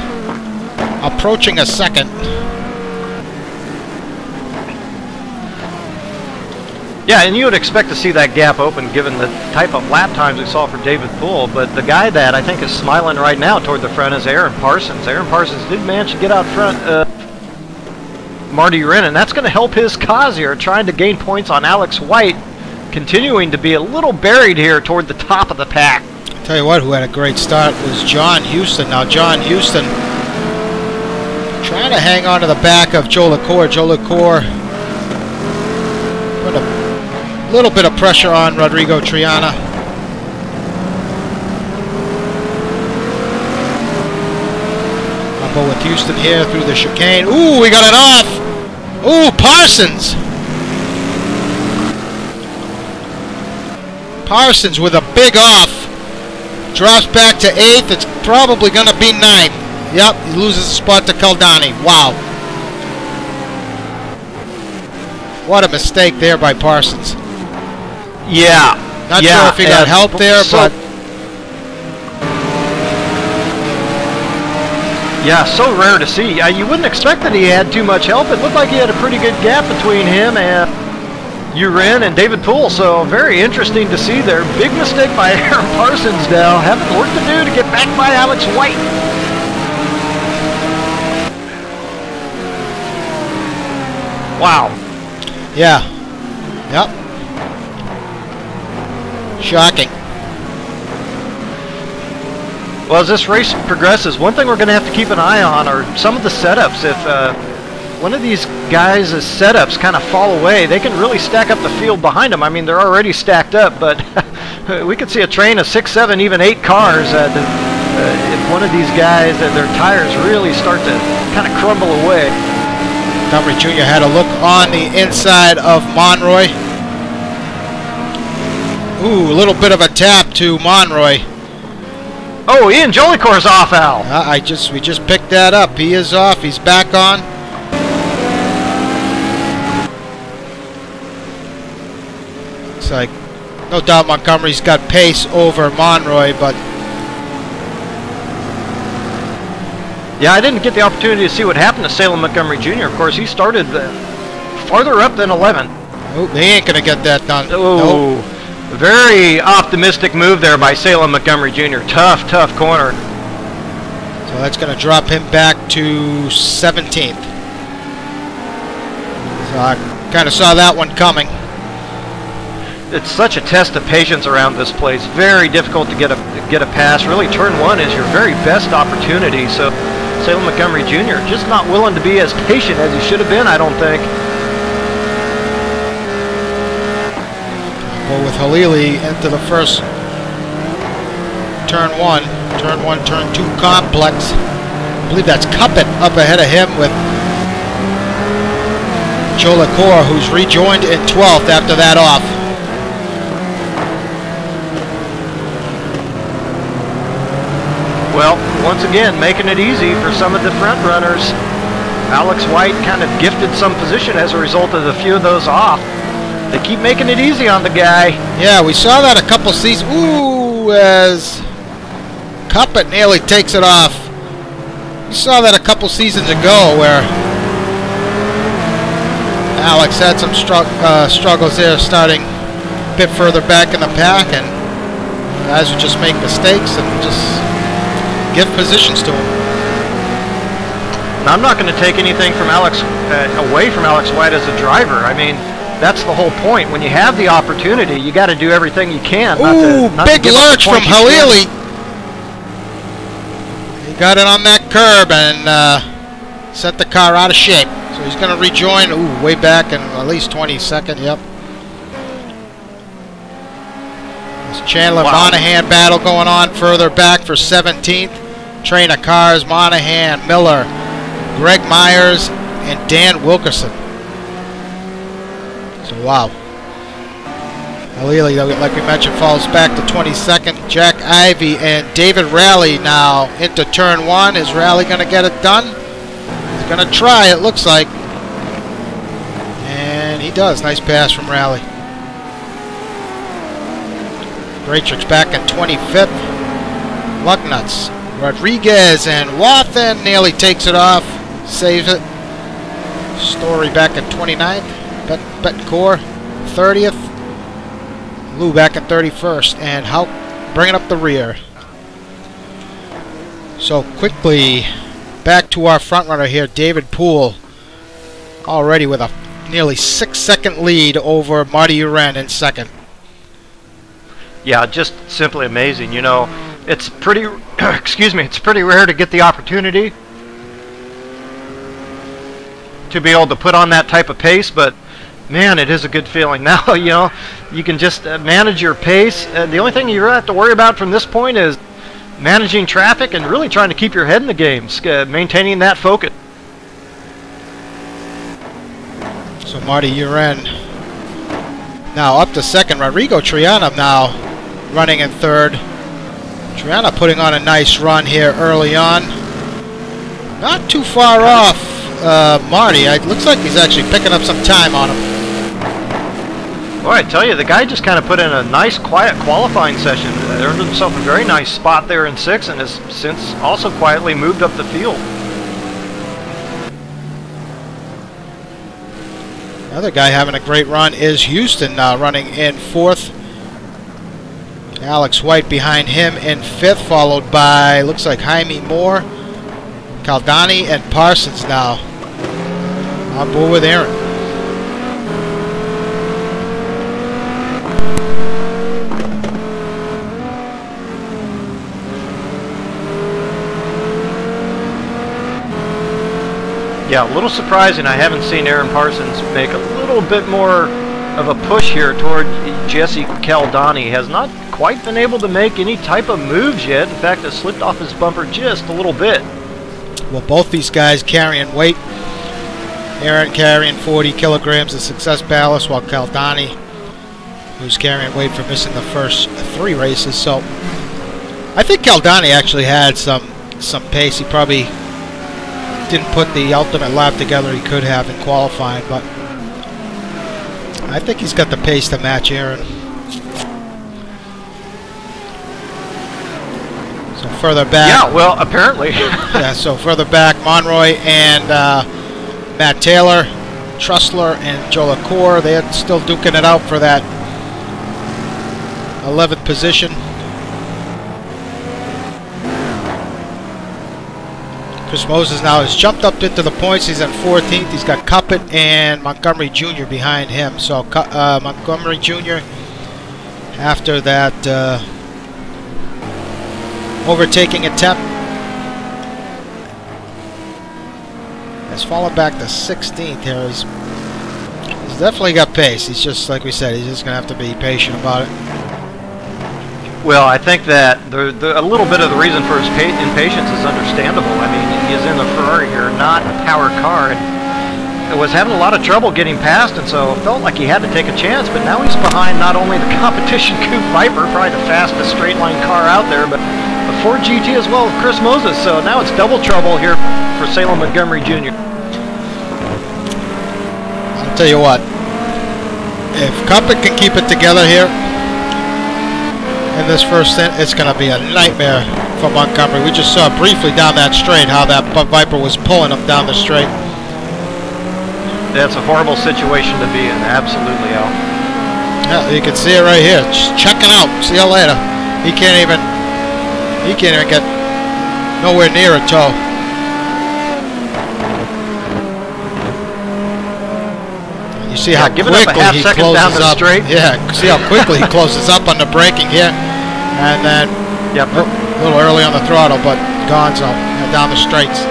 approaching a second. Yeah, and you would expect to see that gap open given the type of lap times we saw for David Poel, but the guy that I think is smiling right now toward the front is Aaron Parsons. Aaron Parsons did manage to get out front Marty Uren, and that's going to help his cause here, trying to gain points on Alex White, continuing to be a little buried here toward the top of the pack. Tell you what, who had a great start was John Houston. Now John Houston trying to hang on to the back of Joe LaCour. Joe LaCour put a little bit of pressure on Rodrigo Triana. I'll go with Houston here through the chicane. Ooh, we got it off. Ooh, Parsons. Parsons with a big off. Drops back to 8th. It's probably going to be 9th. Yep, he loses a spot to Caldani. Wow. What a mistake there by Parsons. Yeah. Not sure if he got help there, but... Yeah, so rare to see. You wouldn't expect that he had too much help. It looked like he had a pretty good gap between him and Uren and David Poel, so very interesting to see there. Big mistake by Aaron Parsons now, having work to do to get back by Alex White. Wow. Yeah. Yep. Shocking. Well, as this race progresses, one thing we're going to have to keep an eye on are some of the setups. If one of these guys' setups kind of fall away, they can really stack up the field behind them. I mean, they're already stacked up, but we could see a train of 6, 7, even 8 cars if one of these guys, their tires really start to kind of crumble away. Montgomery Jr. had a look on the inside of Monroy. Ooh, a little bit of a tap to Monroy. Oh, Ian Jolicoeur's off, Al. We just picked that up. He is off. He's back on. Looks like, no doubt Montgomery's got pace over Monroy, but... Yeah, I didn't get the opportunity to see what happened to Salem Montgomery Jr. Of course, he started farther up than 11. Oh, he ain't going to get that done. Oh, nope. Very optimistic move there by Salem Montgomery Jr. Tough, tough corner. So that's going to drop him back to 17th. So I kind of saw that one coming. It's such a test of patience around this place. Very difficult to get a pass. Really, turn one is your very best opportunity. So Salem Montgomery Jr. just not willing to be as patient as he should have been, I don't think. Well, with Halili into the first turn one, turn two complex. I believe that's Cuppet up ahead of him with Jolicoeur, who's rejoined in 12th after that off. Well, once again, making it easy for some of the front runners. Alex White kind of gifted some position as a result of a few of those off. They keep making it easy on the guy. Yeah, we saw that a couple seasons. Ooh, as Cuppet nearly takes it off. We saw that a couple seasons ago where Alex had some struggles there, starting a bit further back in the pack, and guys would just make mistakes and just give positions to him. Now, I'm not going to take anything from away from Alex White as a driver. I mean, that's the whole point. When you have the opportunity, you got to do everything you can. Ooh, big lurch from Halili. He got it on that curb and set the car out of shape. So he's going to rejoin. Ooh, way back in at least 22nd. Yep. This Chandler Monahan battle going on further back for 17th. Train of cars: Monahan, Miller, Greg Myers, and Dan Wilkerson. So, wow. Halili, like we mentioned, falls back to 22nd. Jack Ivey and David Raleigh now into turn one. Is Raleigh going to get it done? He's going to try, it looks like. And he does. Nice pass from Raleigh. Greatrix back in 25th. Lucknuts, Rodriguez, and Wathen nearly takes it off. Saves it. Story back in 29th. Betancourt 30th. Lou back in 31st. And Houck bringing up the rear. So quickly back to our front runner here, David Poel, already with a nearly 6-second lead over Marty Uren in second. Yeah, just simply amazing. You know, it's pretty, it's pretty rare to get the opportunity to be able to put on that type of pace, but man, it is a good feeling. Now, you know, you can just manage your pace. The only thing you really have to worry about from this point is managing traffic and really trying to keep your head in the games, maintaining that focus. So Marty Uren now up to second. Rodrigo Triana now running in third. Triana putting on a nice run here early on. Not too far off Marty. It looks like he's actually picking up some time on him. Boy, I tell you, the guy just kind of put in a nice, quiet qualifying session. Earned himself a very nice spot there in 6th, and has since also quietly moved up the field. Another guy having a great run is Houston now running in 4th. Alex White behind him in 5th, followed by, looks like Jaime Moore, Caldani, and Parsons now on board with Aaron. Yeah, a little surprising. I haven't seen Aaron Parsons make a little bit more of a push here toward Jesse Caldani. Has not quite been able to make any type of moves yet. In fact, has slipped off his bumper just a little bit. Well, both these guys carrying weight. Aaron carrying 40 kilograms of success ballast, while Caldani, who's carrying weight for missing the first 3 races. So I think Caldani actually had some pace. He probably didn't put the ultimate lap together he could have in qualifying, but I think he's got the pace to match Aaron. So further back. Yeah, well, apparently. Yeah, so further back, Monroy and Matt Taylor, Trussler and Jolicoeur, they're still duking it out for that 11th position. Chris Moses now has jumped up into the points. He's at 14th. He's got Cuppet and Montgomery Jr. behind him. So Montgomery Jr. after that overtaking attempt has fallen back to 16th here. He's definitely got pace. He's just, like we said, he's just going to have to be patient about it. Well, I think that a little bit of the reason for his impatience is understandable. I mean, he is in a Ferrari here, not a power car, and it was having a lot of trouble getting past, and so it felt like he had to take a chance, but now he's behind not only the competition Coupe Viper, probably the fastest straight line car out there, but the Ford GT as well with Chris Moses, so now it's double trouble here for Salem Montgomery Jr. I'll tell you what, if Cuppet can keep it together here in this first stint, it's going to be a nightmare for Montgomery. We just saw briefly down that straight how that Viper was pulling him down the straight. That's a horrible situation to be in, absolutely, Al. Yeah, you can see it right here. Just checking out. See you later. He can't even get nowhere near a toe. You see how quickly he closes up. Yeah, see how quickly he closes up on the braking here, and then yep, a little early on the throttle, but gonzo down the straights.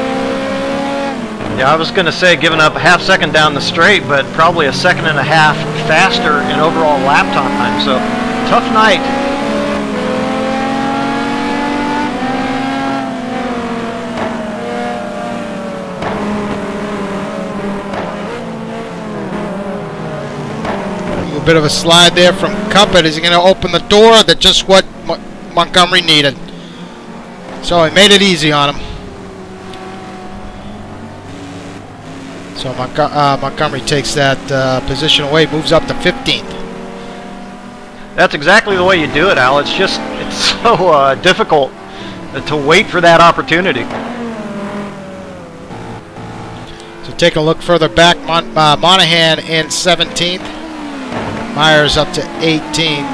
Yeah, I was going to say giving up a half second down the straight, but probably a second and a half faster in overall lap time. So tough night. A bit of a slide there from Cuppet. Is he going to open the door? That's just what Montgomery needed. So he made it easy on him. So Montgomery takes that position away, moves up to 15th. That's exactly the way you do it, Al. It's so difficult to wait for that opportunity. So take a look further back. Monahan in 17th. Myers up to 18th.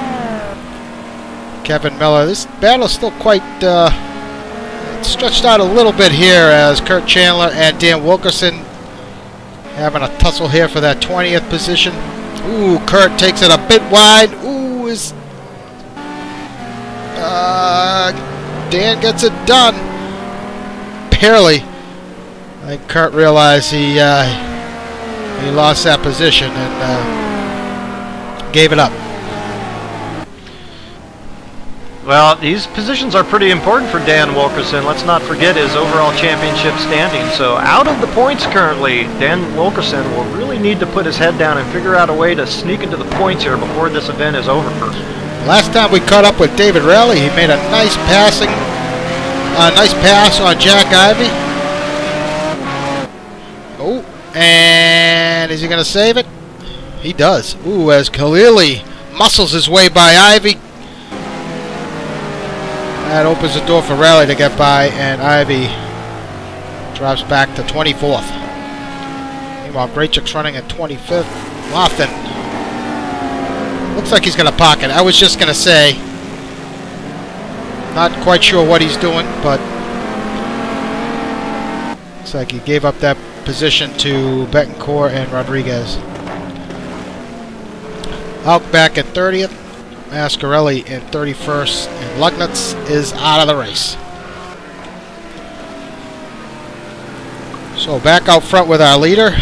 Kevin Miller. This battle is still quite stretched out a little bit here as Kurt Chandler and Dan Wilkerson having a tussle here for that 20th position. Ooh, Kurt takes it a bit wide. Ooh, Dan gets it done. Barely. I think Kurt realized he lost that position and gave it up. Well, these positions are pretty important for Dan Wilkerson. Let's not forget his overall championship standing. So out of the points currently, Dan Wilkerson will really need to put his head down and figure out a way to sneak into the points here before this event is over. Last time we caught up with David Rowley, he made a nice pass on Jack Ivey. Oh, and is he going to save it? He does. Ooh, as Khalili muscles his way by Ivy. That opens the door for Rowley to get by, and Ivy drops back to 24th. Meanwhile, Grachuk's running at 25th. Lofton looks like he's going to pocket. I was just going to say, not quite sure what he's doing, but looks like he gave up that position to Betancourt and Rodriguez. Out back at 30th, Mascarelli in 31st, and Lugnutz is out of the race. So back out front with our leader.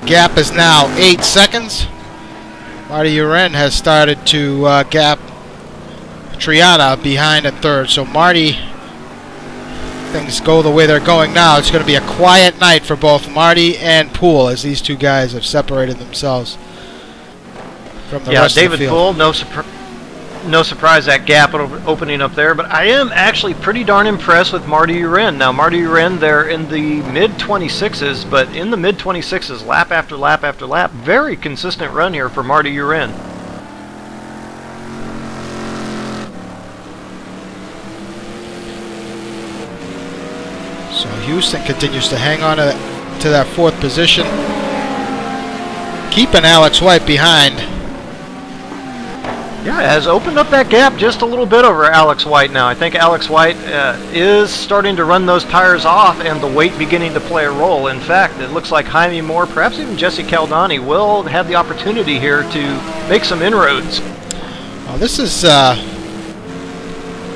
Gap is now 8 seconds. Marty Uren has started to gap Triana behind in third. So Marty, things go the way they're going now. It's going to be a quiet night for both Marty and Poel as these two guys have separated themselves from the rest David of the Poel, field. no surprise that gap opening up there, but I am actually pretty darn impressed with Marty Uren. Now, Marty Uren, they're in the mid-26s, but in the mid-26s, lap after lap after lap, very consistent run here for Marty Uren. So Houston continues to hang on to that fourth position, keeping Alex White behind. Yeah, has opened up that gap just a little bit over Alex White now. I think Alex White is starting to run those tires off and the weight beginning to play a role. In fact, it looks like Jaime Moore, perhaps even Jesse Caldani, will have the opportunity here to make some inroads. Well, this is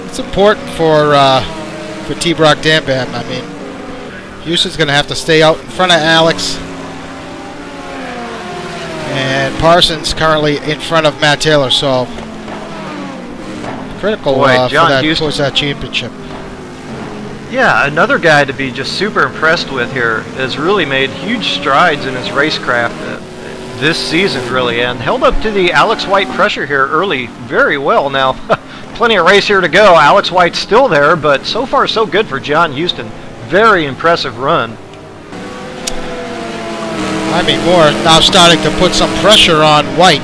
it's important for T-Brock Dambam. I mean, Houston's going to have to stay out in front of Alex. And Parsons currently in front of Matt Taylor, so critical towards that championship. Yeah, another guy to be just super impressed with here has really made huge strides in his racecraft this season, really, and held up to the Alex White pressure here early very well. Now, plenty of race here to go. Alex White's still there, but so far so good for John Houston. Very impressive run. I mean, Moore now starting to put some pressure on White.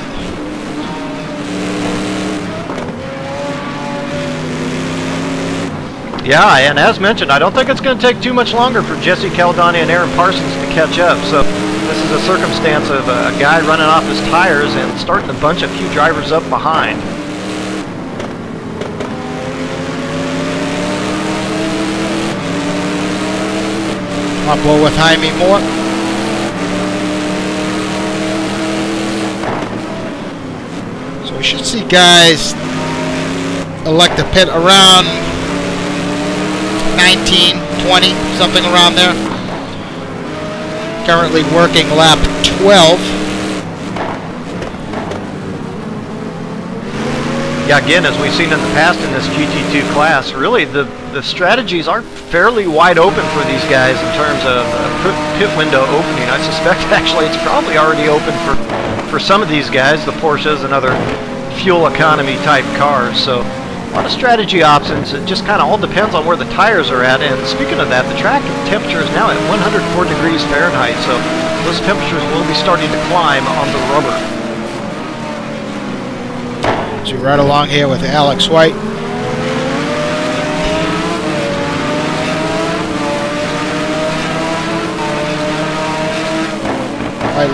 Yeah, and as mentioned, I don't think it's going to take too much longer for Jesse Caldani and Aaron Parsons to catch up. So this is a circumstance of a guy running off his tires and starting to bunch a few drivers up behind. Up low with Jaime Moore. We should see guys elect to pit around 19, 20, something around there. Currently working lap 12. Yeah, again, as we've seen in the past in this GT2 class, really the strategies are fairly wide open for these guys in terms of pit window opening. I suspect actually it's probably already open for some of these guys, the Porsches and other fuel economy type cars. So a lot of strategy options. It just kind of all depends on where the tires are at. And speaking of that, the track temperature is now at 104 degrees Fahrenheit, so those temperatures will be starting to climb on the rubber. So right along here with Alex White. Right,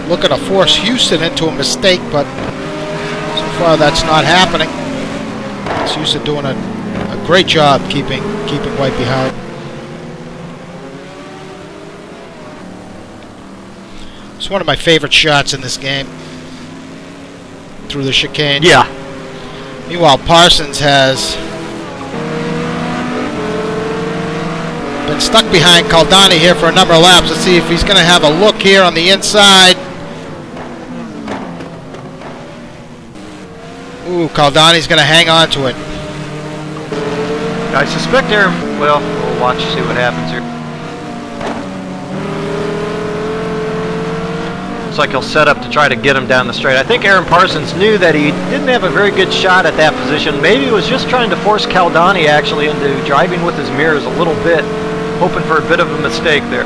looking to force Houston into a mistake, but so far that's not happening. It's Houston doing a great job keeping White behind. It's one of my favorite shots in this game. Through the chicane. Yeah. Meanwhile, Parsons has been stuck behind Caldani here for a number of laps. Let's see if he's going to have a look here on the inside. Ooh, Caldani's going to hang on to it. I suspect Aaron, well, we'll watch, see what happens here. Looks like he'll set up to try to get him down the straight. I think Aaron Parsons knew that he didn't have a very good shot at that position. Maybe he was just trying to force Caldani actually into driving with his mirrors a little bit, hoping for a bit of a mistake there.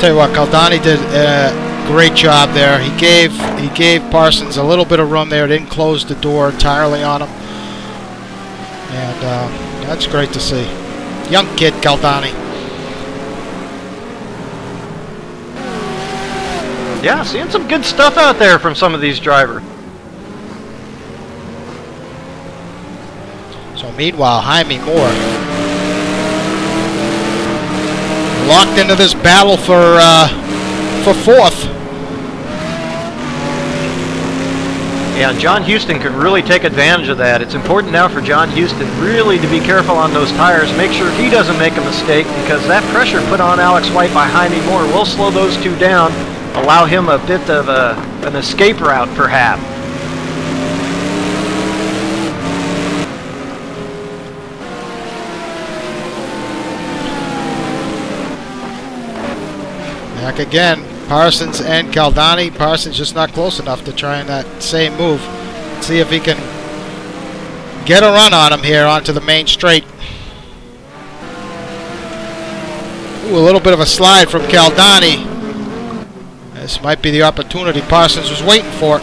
Tell you what, Caldani did a great job there. He gave Parsons a little bit of room there. Didn't close the door entirely on him, and that's great to see. Young kid Caldani. Yeah, seeing some good stuff out there from some of these drivers. So meanwhile, Jaime Moore locked into this battle for fourth. Yeah, John Houston could really take advantage of that. It's important now for John Houston really to be careful on those tires, make sure he doesn't make a mistake, because that pressure put on Alex White by Jaime Moore will slow those two down, allow him a bit of an escape route perhaps. Back again, Parsons and Caldani. Parsons just not close enough to try that same move. Let's see if he can get a run on him here onto the main straight. Ooh, a little bit of a slide from Caldani. This might be the opportunity Parsons was waiting for.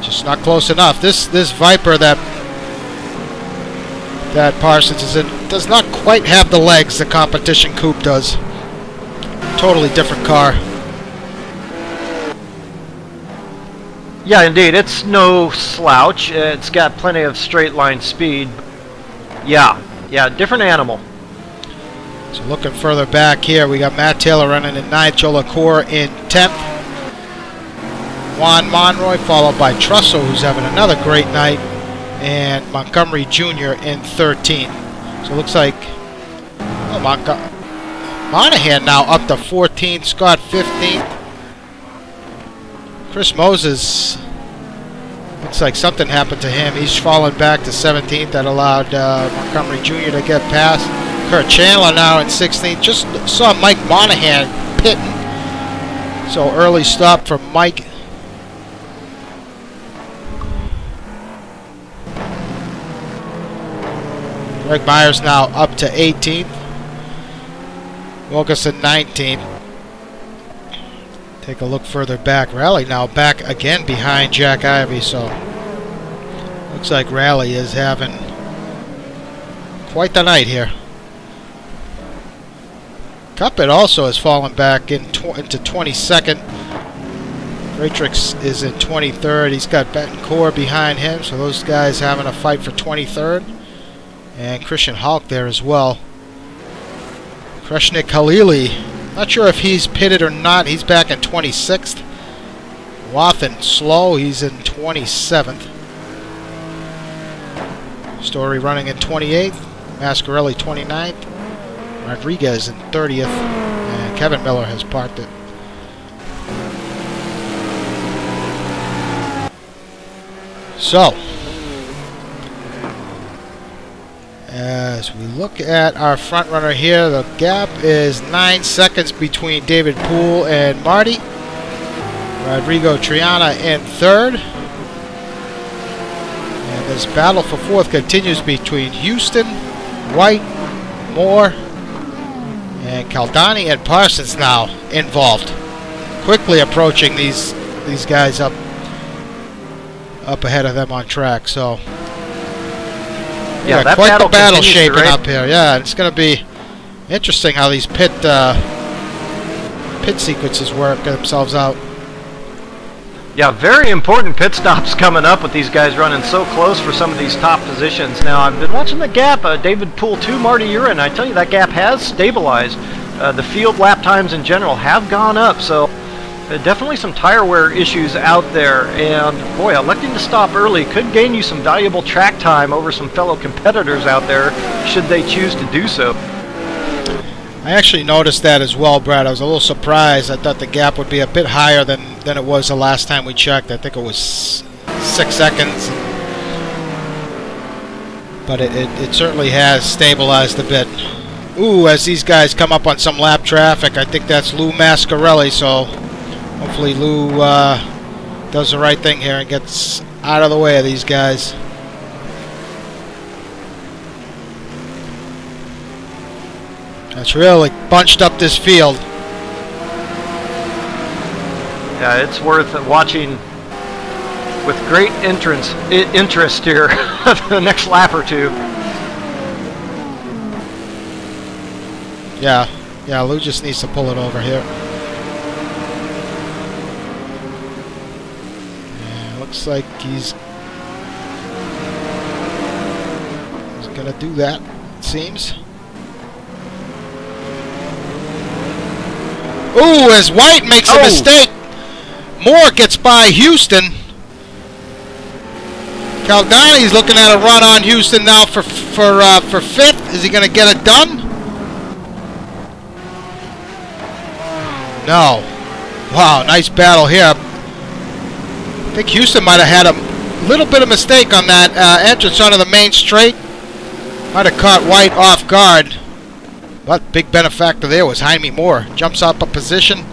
Just not close enough. This Viper that that Parsons is in. Does not quite have the legs the competition coupe does. Totally different car. Yeah, indeed. It's no slouch. It's got plenty of straight line speed. Yeah, different animal. So looking further back here, we got Matt Taylor running in 9th, Joe LaCour in 10th. Juan Monroy followed by Trussell, who's having another great night, and Montgomery Jr. in 13th. So it looks like Monahan now up to 14th, Scott 15th. Chris Moses, looks like something happened to him. He's fallen back to 17th. That allowed Montgomery Jr. to get past. Kurt Chandler now in 16th. Just saw Mike Monahan pitting. So early stop for Mike. Greg Myers now up to 18th. Wilkerson 19th. Take a look further back. Raleigh now back again behind Jack Ivey. So looks like Raleigh is having quite the night here. Cuppett also has fallen back into 22nd. Greatrix is in 23rd. He's got Betancourt behind him, so those guys having a fight for 23rd. And Christian Hulk there as well. Kreshnik Khalili, not sure if he's pitted or not. He's back in 26th. Wathen slow, he's in 27th. Story running in 28th. Mascarelli 29th. Rodriguez in 30th, and Kevin Miller has parked it. So, as we look at our front runner here, the gap is 9 seconds between David Poel and Marty. Rodrigo Triana in 3rd. And this battle for 4th continues between Houston, White, Moore, and Caldani and Parsons now involved. Quickly approaching these guys up ahead of them on track. So yeah, that quite the battle continues shaping up here. Yeah, it's going to be interesting how these pit sequences work themselves out. Yeah, very important pit stops coming up with these guys running so close for some of these top positions. Now, I've been watching the gap. David Poel 2, Marty Urin. I tell you, that gap has stabilized. The field lap times in general have gone up, so definitely some tire wear issues out there. And boy, electing to stop early could gain you some valuable track time over some fellow competitors out there, should they choose to do so. I actually noticed that as well, Brad. I was a little surprised. I thought the gap would be a bit higher than it was the last time we checked. I think it was 6 seconds. But it certainly has stabilized a bit. Ooh, as these guys come up on some lap traffic, I think that's Lou Mascarelli, so hopefully Lou does the right thing here and gets out of the way of these guys. That's really bunched up this field. Yeah, it's worth watching with great interest here the next lap or two. Yeah, Lou just needs to pull it over here. Yeah, looks like he's gonna do that, it seems. Ooh, as White makes a mistake. Moore gets by Houston. Caldani's looking at a run on Houston now for 5th. Is he going to get it done? No. Wow, nice battle here. I think Houston might have had a little bit of mistake on that entrance onto the main straight. Might have caught White off guard. But big benefactor there was Jaime Moore. Jumps up a position.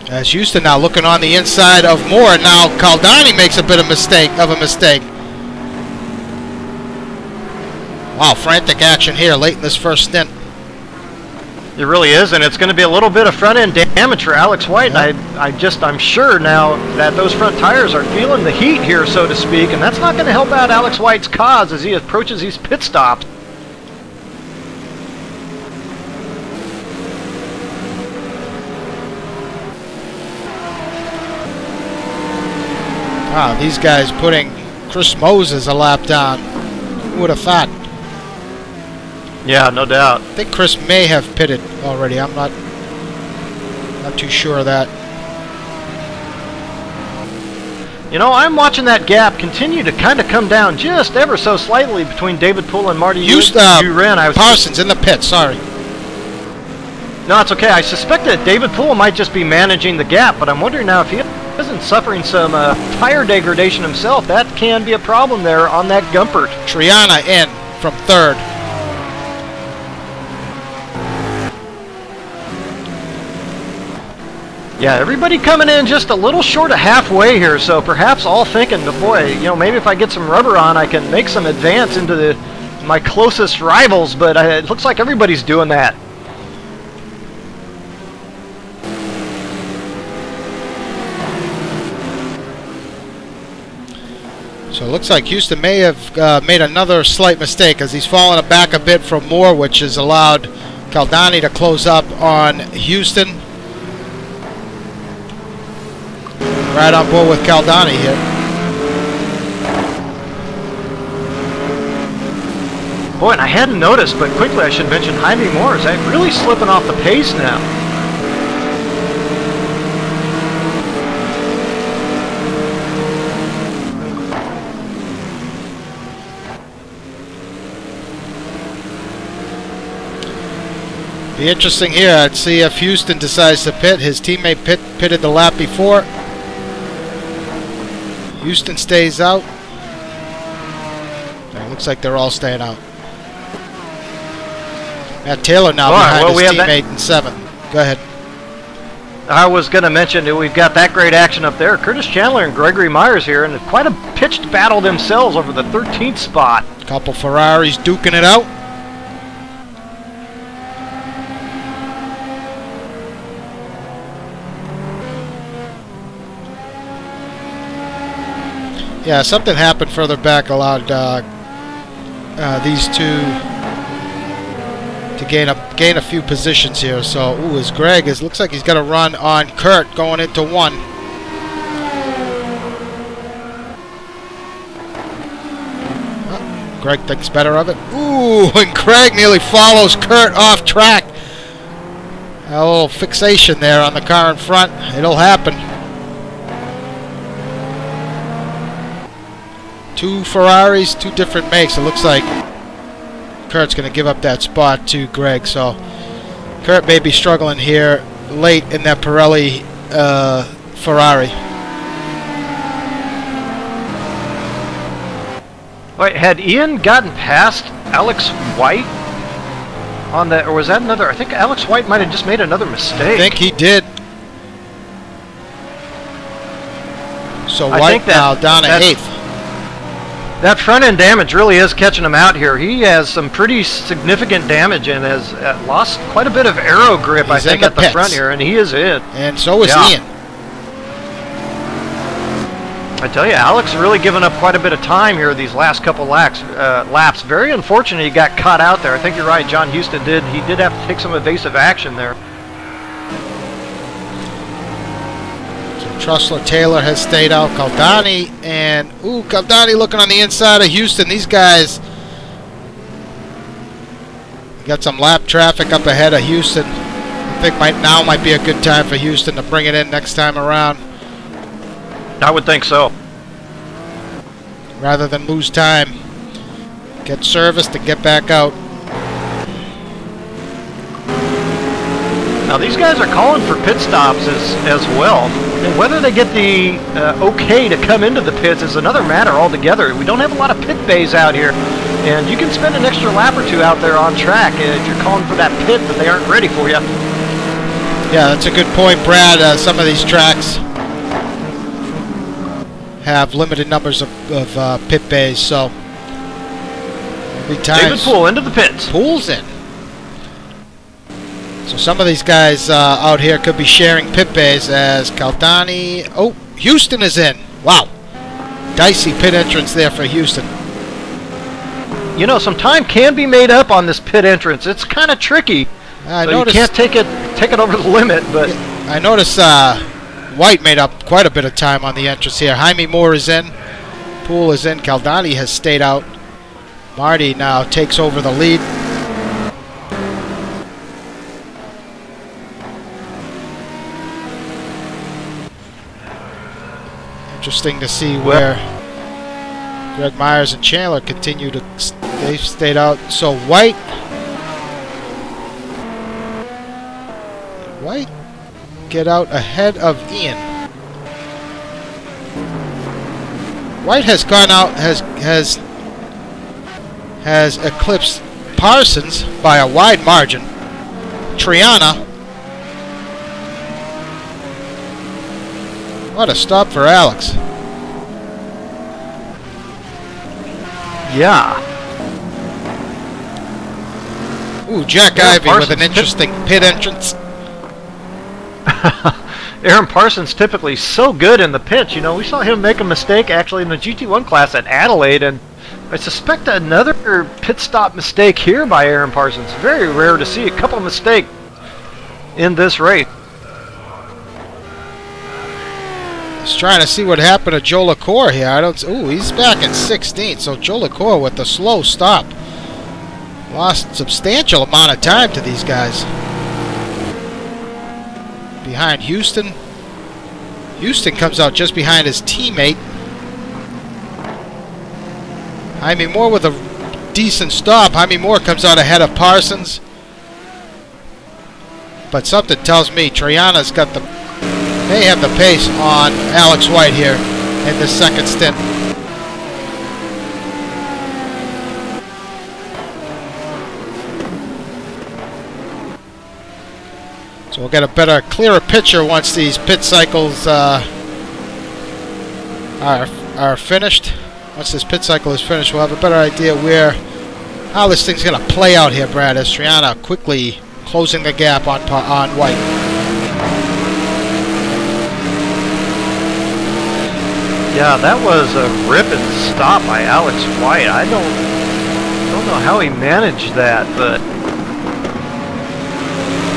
As Houston now looking on the inside of Moore. Now Caldani makes a bit of a mistake. Wow, frantic action here late in this first stint. It really is, and it's going to be a little bit of front-end damage for Alex White. Yep. And I'm sure now that those front tires are feeling the heat here, so to speak, and that's not going to help out Alex White's cause as he approaches these pit stops. Wow, these guys putting Chris Moses a lap down. Who would have thought? Yeah, no doubt. I think Chris may have pitted already. I'm not too sure of that. You know, I'm watching that gap continue to kind of come down just ever so slightly between David Poel and Marty Duran. Parsons in the pit, sorry. No, it's okay. I suspect that David Poel might just be managing the gap, but I'm wondering now if he isn't suffering some tire degradation himself. That can be a problem there on that Gumpert. Triana in from third. Yeah, everybody coming in just a little short of halfway here, so perhaps all thinking, boy, you know, maybe if I get some rubber on, I can make some advance into my closest rivals, but it looks like everybody's doing that. So it looks like Houston may have made another slight mistake as he's fallen back a bit from Moore, which has allowed Caldani to close up on Houston. Right on board with Caldani here. Boy, and I hadn't noticed, but quickly I should mention Jaime Moore is really slipping off the pace now. Be interesting here. I'd see if Houston decides to pit. His teammate pitted the lap before. Houston stays out. It looks like they're all staying out. Matt Taylor now behind his teammate in seventh. Go ahead. I was going to mention that we've got that great action up there. Curtis Chandler and Gregory Myers here, and quite a pitched battle themselves over the 13th spot. Couple Ferraris duking it out. Yeah, something happened further back, allowed these two to gain a few positions here. So, as Greg looks like he's got a run on Kurt going into one. Oh, Greg thinks better of it. Ooh, and Greg nearly follows Kurt off track. A little fixation there on the car in front. It'll happen. Two Ferraris, two different makes. It looks like Kurt's going to give up that spot to Greg. So Kurt may be struggling here late in that Pirelli Ferrari. Wait, had Ian gotten past Alex White on that, or was that another? I think Alex White might have just made another mistake. I think he did. So White now down at 8th. That front end damage really is catching him out here. He has some pretty significant damage and has lost quite a bit of aero grip, I think, at the front here, and he is in. And so is Ian. I tell you, Alex has really given up quite a bit of time here these last couple laps. Very unfortunate he got caught out there. I think you're right, John Houston did. He did have to take some evasive action there. Trussler Taylor has stayed out. Caldani and Caldani looking on the inside of Houston. These guys got some lap traffic up ahead of Houston. I think now might be a good time for Houston to bring it in next time around. I would think so. Rather than lose time, get serviced and get back out. Now these guys are calling for pit stops as well. And whether they get the okay to come into the pits is another matter altogether. We don't have a lot of pit bays out here. And you can spend an extra lap or two out there on track if you're calling for that pit, but they aren't ready for you. Yeah, that's a good point, Brad. Some of these tracks have limited numbers of pit bays, so every time David Poel into the pits. Poel's in. So some of these guys out here could be sharing pit bays as Caldani. Oh, Houston is in. Wow. Dicey pit entrance there for Houston. You know, some time can be made up on this pit entrance. It's kind of tricky. I so noticed, you can't take it over the limit, but I noticed White made up quite a bit of time on the entrance here. Jaime Moore is in. Poel is in. Caldani has stayed out. Marty now takes over the lead. Interesting to see where Greg Myers and Chandler continue to. They've stayed out. So White get out ahead of Ian. White has gone out, has eclipsed Parsons by a wide margin. Triana. What a stop for Alex. yeah. Ooh, Jack Aaron Ivey Parsons with an interesting pit entrance. Aaron Parsons typically so good in the pits. You know, we saw him make a mistake actually in the GT1 class at Adelaide, and I suspect another pit stop mistake here by Aaron Parsons. Very rare to see a couple of mistakes in this race. Just trying to see what happened to Joe LaCour here. I don't. Ooh, he's back in 16th. So Joe LaCour with the slow stop. Lost substantial amount of time to these guys. Behind Houston. Houston comes out just behind his teammate. Jaime Moore with a decent stop. Jaime Moore comes out ahead of Parsons. But something tells me Triana's got the may have the pace on Alex White here in this second stint. So we'll get a better, clearer picture once these pit cycles are finished. Once this pit cycle is finished, we'll have a better idea how this thing's going to play out here, Brad, as Triana quickly closing the gap on White. Yeah, that was a ripping stop by Alex White. I don't know how he managed that, but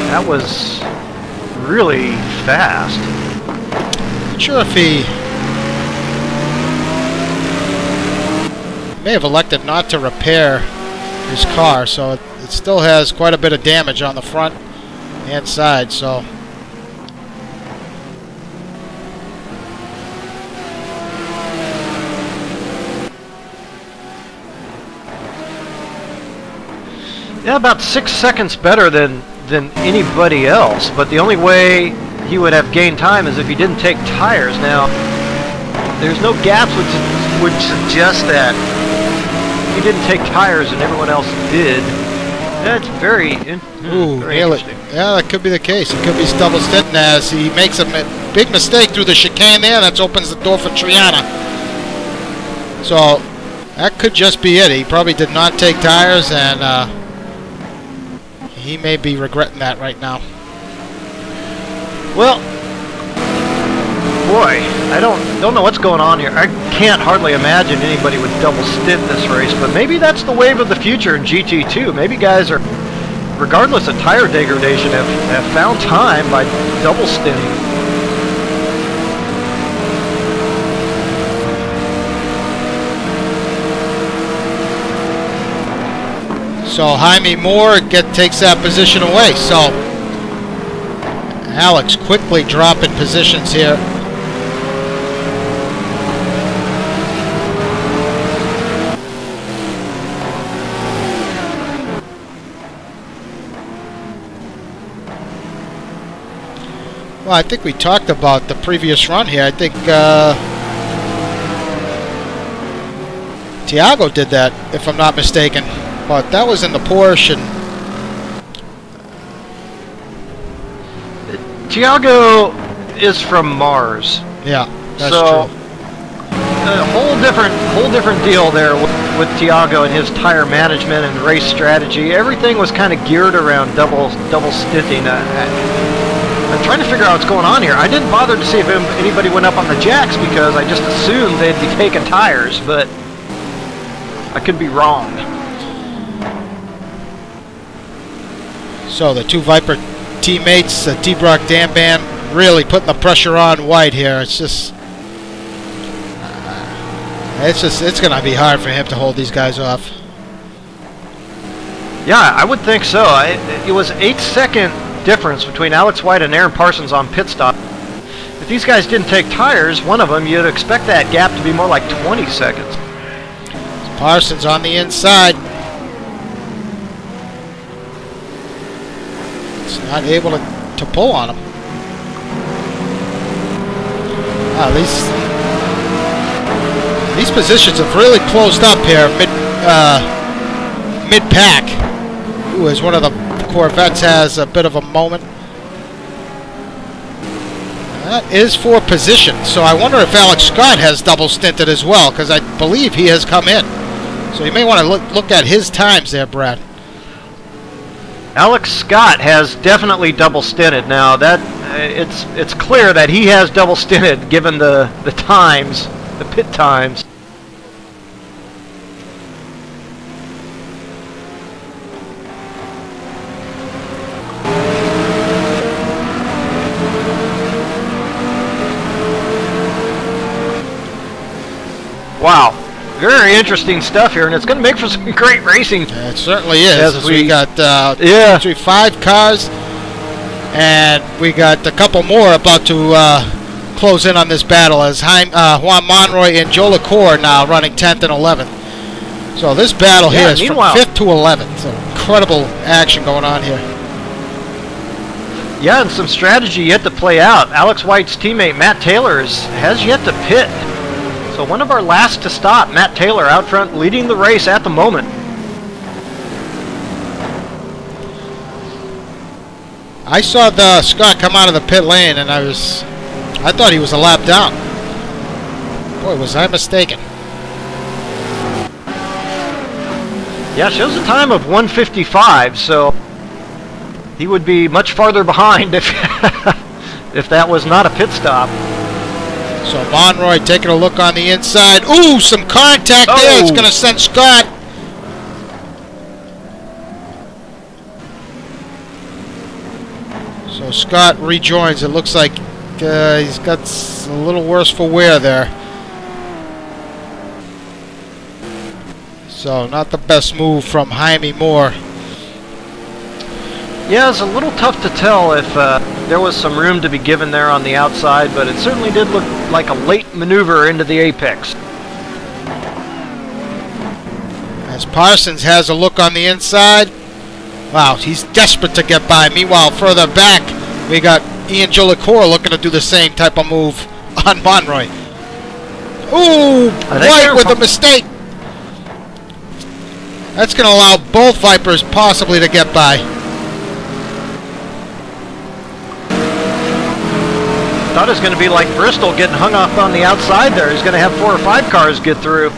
that was really fast. Not sure if he may have elected not to repair his car, so it still has quite a bit of damage on the front and side, so yeah, about 6 seconds better than anybody else, but the only way he would have gained time is if he didn't take tires. Now, there's no gaps which would suggest that he didn't take tires and everyone else did. That's very interesting. Yeah, that could be the case. It could be double stinting as he makes a big mistake through the chicane there. That opens the door for Triana. So that could just be it. He probably did not take tires, and he may be regretting that right now. Well, boy, I don't know what's going on here. I can't hardly imagine anybody would double stint this race, but maybe that's the wave of the future in GT2. Maybe guys are, regardless of tire degradation, have found time by double stinting. So Jaime Moore takes that position away. So Alex quickly dropping positions here. Well, I think we talked about the previous run here. I think Tiago did that, if I'm not mistaken. But that was in the Porsche. Tiago is from Mars. Yeah, that's so true. a whole different deal there with Tiago and his tire management and race strategy. Everything was kind of geared around double stinting. I'm trying to figure out what's going on here. I didn't bother to see if anybody went up on the jacks because I just assumed they'd be taking tires, but I could be wrong. So the two Viper teammates, T-Brock Damban, really putting the pressure on White here. It's going to be hard for him to hold these guys off. Yeah, I would think so. It was 8-second difference between Alex White and Aaron Parsons on pit stop. If these guys didn't take tires, one of them, you'd expect that gap to be more like 20 seconds. Parsons on the inside. It's not able to pull on him. Wow, these positions have really closed up here mid-pack. Ooh, as one of the Corvettes has a bit of a moment. That is for position, so I wonder if Alex Scott has double stinted as well, because I believe he has come in. So you may want to look at his times there, Brad. Alex Scott has definitely double stinted. Now that it's clear that he has double stinted given the times, the pit times. Wow, very interesting stuff here, and it's going to make for some great racing. It certainly is. As we got 5 cars, and we got a couple more about to close in on this battle as Juan Monroy and Joe LaCour now running 10th and 11th. So this battle here is from 5th to 11th. So incredible action going on here. Yeah, and some strategy yet to play out. Alex White's teammate Matt Taylor has yet to pit. So one of our last to stop, Matt Taylor out front leading the race at the moment. I saw the Scott come out of the pit lane and I thought he was a lap down. Boy, was I mistaken. Yeah, it shows a time of 1:55, so he would be much farther behind if if that was not a pit stop. So Monroy taking a look on the inside. Ooh, some contact there. It's going to send Scott. So Scott rejoins. It looks like he's got a little worse for wear there. So not the best move from Jaime Moore. Yeah, it's a little tough to tell if there was some room to be given there on the outside, but it certainly did look like a late maneuver into the apex. As Parsons has a look on the inside. Wow, he's desperate to get by. Meanwhile, further back, we got Ian Joe LaCour looking to do the same type of move on Monroy. Ooh, White with a mistake. That's going to allow both Vipers possibly to get by. Thought it was going to be like Bristol getting hung up on the outside there. He's going to have 4 or 5 cars get through.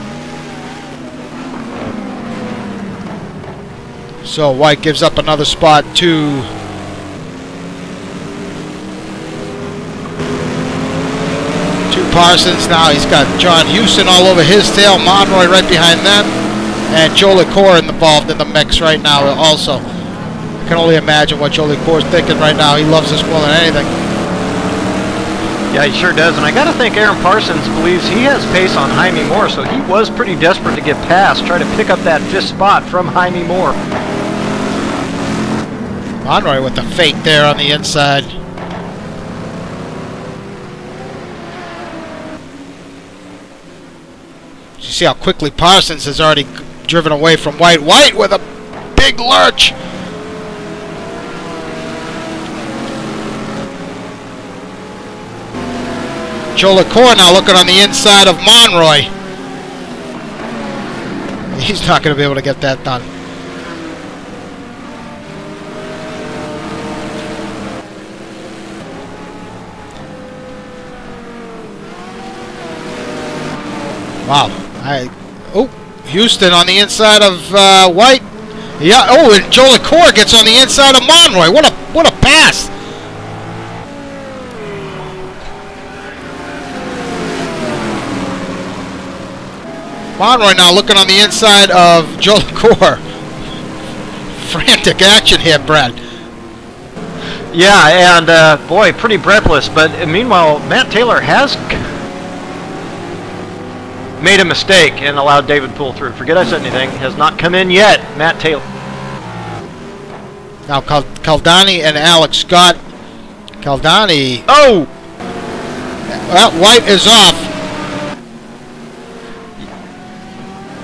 So White gives up another spot to Parsons. Now he's got John Houston all over his tail, Monroy right behind them, and Joe LaCour involved in the mix right now also. I can only imagine what Joe LaCour's thinking right now. He loves this more than anything. Yeah, he sure does, and I got to think Aaron Parsons believes he has pace on Jaime Moore, so he was pretty desperate to get past, try to pick up that 5th spot from Jaime Moore. Monroy with the fake there on the inside. You see how quickly Parsons has already driven away from White. White with a big lurch. Joe LaCour now looking on the inside of Monroy. He's not going to be able to get that done. Wow. Oh, Houston on the inside of White. Yeah. Oh, and Joe LaCour gets on the inside of Monroy. What a pass! Monroy now looking on the inside of Joe LaCour. Frantic action here, Brad. Yeah, and boy, pretty breathless. But meanwhile, Matt Taylor has made a mistake and allowed David Poel through. Forget I said anything. Has not come in yet, Matt Taylor. Now Caldani and Alex Scott. Caldani. Oh! Well, White is off.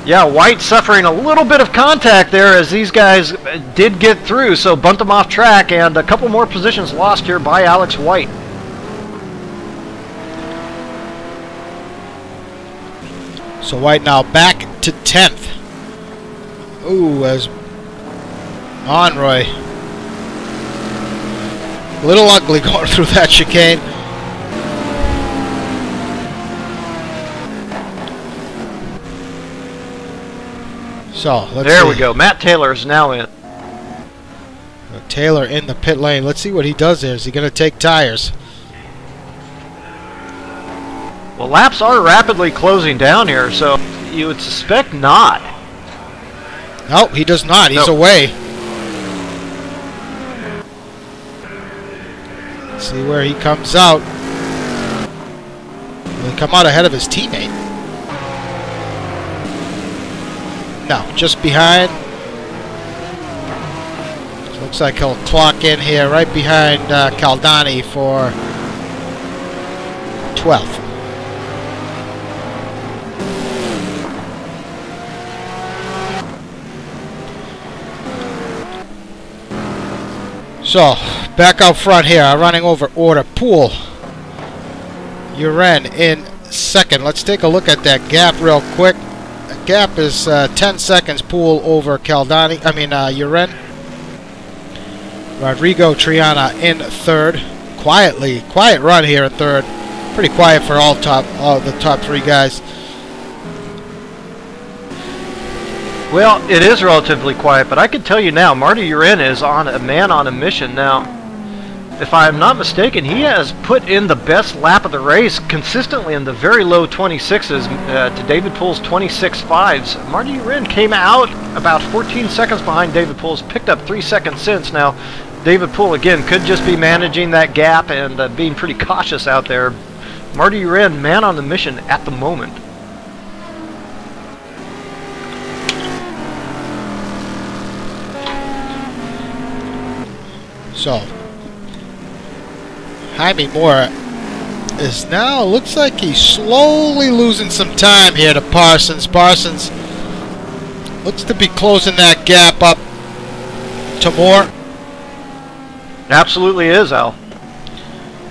Yeah, White suffering a little bit of contact there as these guys did get through, so bumped them off track, and a couple more positions lost here by Alex White. So White now back to 10th. Ooh, as Monroy. A little ugly going through that chicane. So, let's there see. we go. Matt Taylor is now in. Taylor in the pit lane. Let's see what he does there. Is he going to take tires? Well, laps are rapidly closing down here, so you would suspect not. No, he does not. He's away. Let's see where he comes out. Will he come out ahead of his teammate? No, just behind. Looks like he'll clock in here right behind Caldani for 12th. So, back out front here, running over order. Poel, Uren in second. Let's take a look at that gap real quick. The gap is 10 seconds. Poel over Caldani. Uren. Rodrigo Triana in third. Quiet run here in third. Pretty quiet for all the top three guys. Well, it is relatively quiet, but I can tell you now, Marty Uren is on a man on a mission now. If I'm not mistaken, he has put in the best lap of the race consistently in the very low 26s to David Poel's 26.5s. Marty Uren came out about 14 seconds behind David Poel's, picked up 3 seconds since. Now, David Poel, again, could just be managing that gap and being pretty cautious out there. Marty Uren, man on the mission at the moment. So, Jaime Moore is now, looks like he's slowly losing some time here to Parsons. Parsons looks to be closing that gap up to Moore. Absolutely is, Al.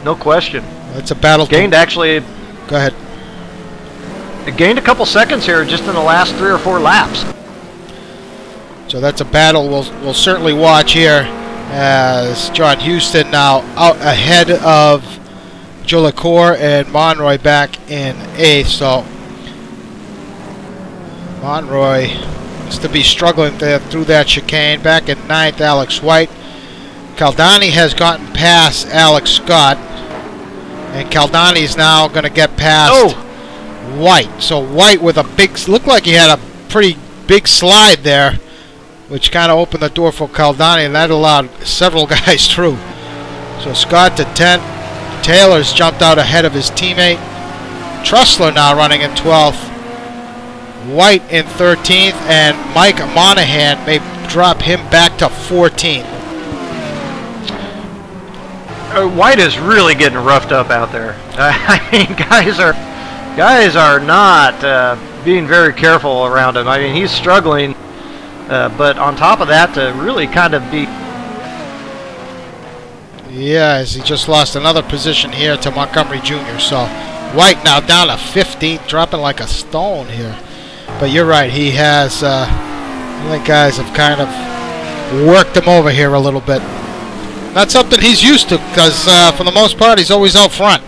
No question. It's a battle. Gained actually. Go ahead. It gained a couple seconds here just in the last 3 or 4 laps. So that's a battle we'll certainly watch here, as John Houston now out ahead of Joe LaCour and Monroy back in 8th. So Monroy is to be struggling there through that chicane. Back in 9th, Alex White. Caldani has gotten past Alex Scott, and Caldani is now going to get past White. So White with a big, looked like he had a pretty big slide there, which kind of opened the door for Caldani, and that allowed several guys through. So Scott to 10th. Taylor's jumped out ahead of his teammate. Trussler now running in 12th. White in 13th, and Mike Monahan may drop him back to 14th. White is really getting roughed up out there. I mean, guys are not being very careful around him. I mean, he's struggling. But on top of that, to really kind of be... Yeah, as he just lost another position here to Montgomery Jr. So White now down to 15th, dropping like a stone here. But you're right, he has... I think guys have kind of worked him over here a little bit. Not something he's used to, because for the most part, he's always out front.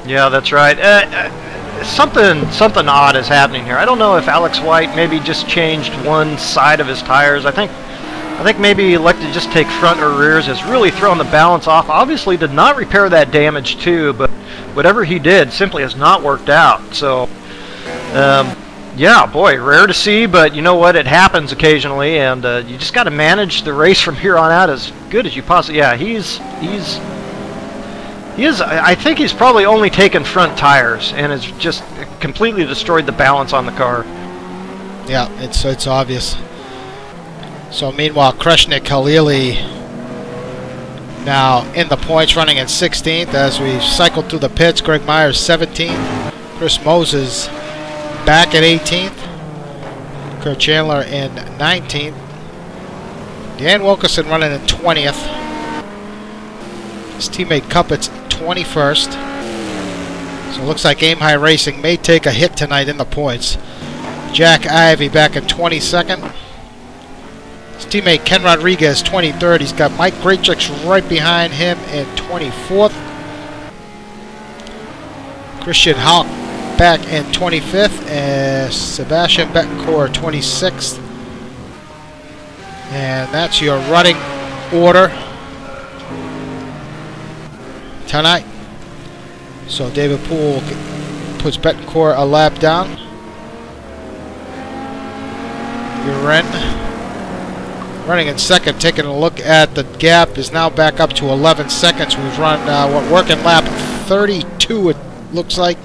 Yeah, that's right. something odd is happening here. I don't know if Alex White maybe just changed one side of his tires. I think maybe he elected to just take front or rears. Has really thrown the balance off. Obviously did not repair that damage too, but whatever he did simply has not worked out. So, yeah, boy, rare to see, but you know what? It happens occasionally, and you just got to manage the race from here on out as good as you possibly. Yeah, he is. I think he's probably only taken front tires and has just completely destroyed the balance on the car. Yeah, it's obvious. So meanwhile, Kreshnik Khalili now in the points, running in 16th as we cycle through the pits. Greg Myers 17th. Chris Moses back at 18th. Kurt Chandler in 19th. Dan Wilkerson running in 20th. His teammate Cuppett's 21st. So it looks like Aim High Racing may take a hit tonight in the points. Jack Ivey back in 22nd. His teammate Ken Rodriguez 23rd. He's got Mike Grachix right behind him in 24th. Christian Hauck back in 25th. And Sebastian Betancourt 26th. And that's your running order tonight. So David Poel puts Betancourt a lap down. Uren running in second, taking a look at the gap, is now back up to 11 seconds. We've run working lap 32, it looks like.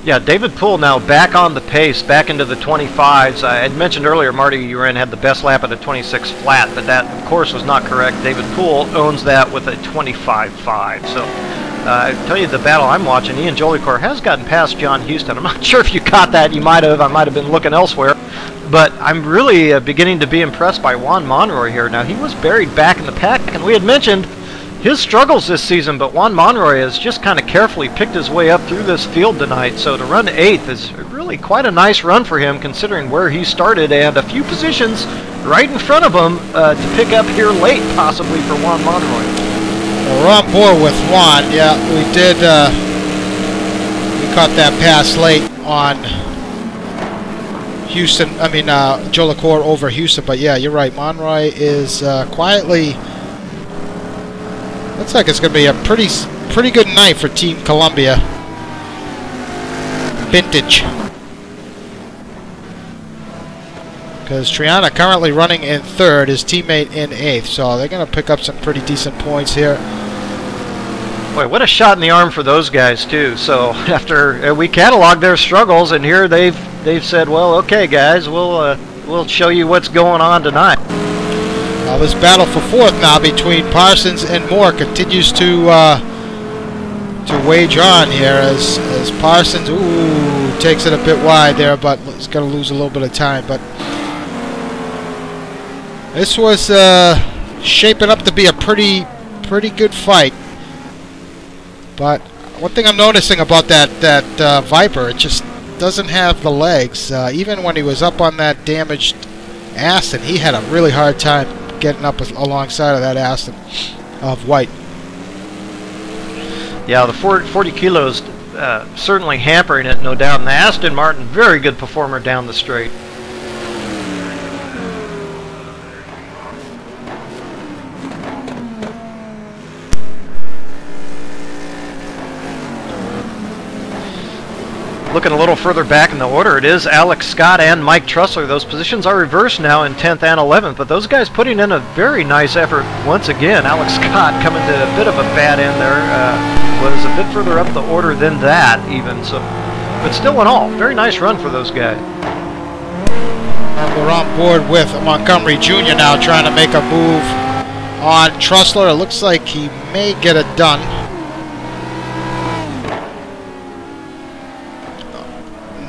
Yeah, David Poel now back on the pace, back into the 25s. I had mentioned earlier Marty Uren had the best lap at a 26 flat, but that, of course, was not correct. David Poel owns that with a 25.5. So, I tell you, the battle I'm watching, Ian Jolicoeur has gotten past John Huston. I'm not sure if you caught that. You might have. I might have been looking elsewhere. But I'm really beginning to be impressed by Juan Monroy here. Now, he was buried back in the pack, and we had mentioned his struggles this season, but Juan Monroy has just kind of carefully picked his way up through this field tonight. So to run 8th is really quite a nice run for him, considering where he started and a few positions right in front of him to pick up here late, possibly, for Juan Monroy. Well, we're on board with Juan. Yeah, we did. We caught that pass late on Houston. I mean, Jolicoeur over Houston. But yeah, you're right. Monroy is quietly. Looks like it's going to be a pretty good night for Team Columbia. Vintage. Because Triana currently running in 3rd, his teammate in 8th. So they're going to pick up some pretty decent points here. Boy, what a shot in the arm for those guys too. So after we cataloged their struggles, and here they've said, well, okay, guys, we'll show you what's going on tonight. Well, this battle for 4th now between Parsons and Moore continues to wage on here as Parsons takes it a bit wide there, but he's going to lose a little bit of time. But this was shaping up to be a pretty good fight. But one thing I'm noticing about that Viper, it just doesn't have the legs. Even when he was up on that damaged Aston, he had a really hard time getting up alongside of that Aston of White. Yeah, the 40 kilos certainly hampering it, no doubt. And the Aston Martin, very good performer down the straight. Looking a little further back in the order, it is Alex Scott and Mike Trussler. Those positions are reversed now in 10th and 11th, but those guys putting in a very nice effort once again. Alex Scott coming to a bit of a bad end there, was a bit further up the order than that even. So, but still in all, very nice run for those guys. We're on board with Montgomery Jr. now trying to make a move on Trussler. It looks like he may get it done.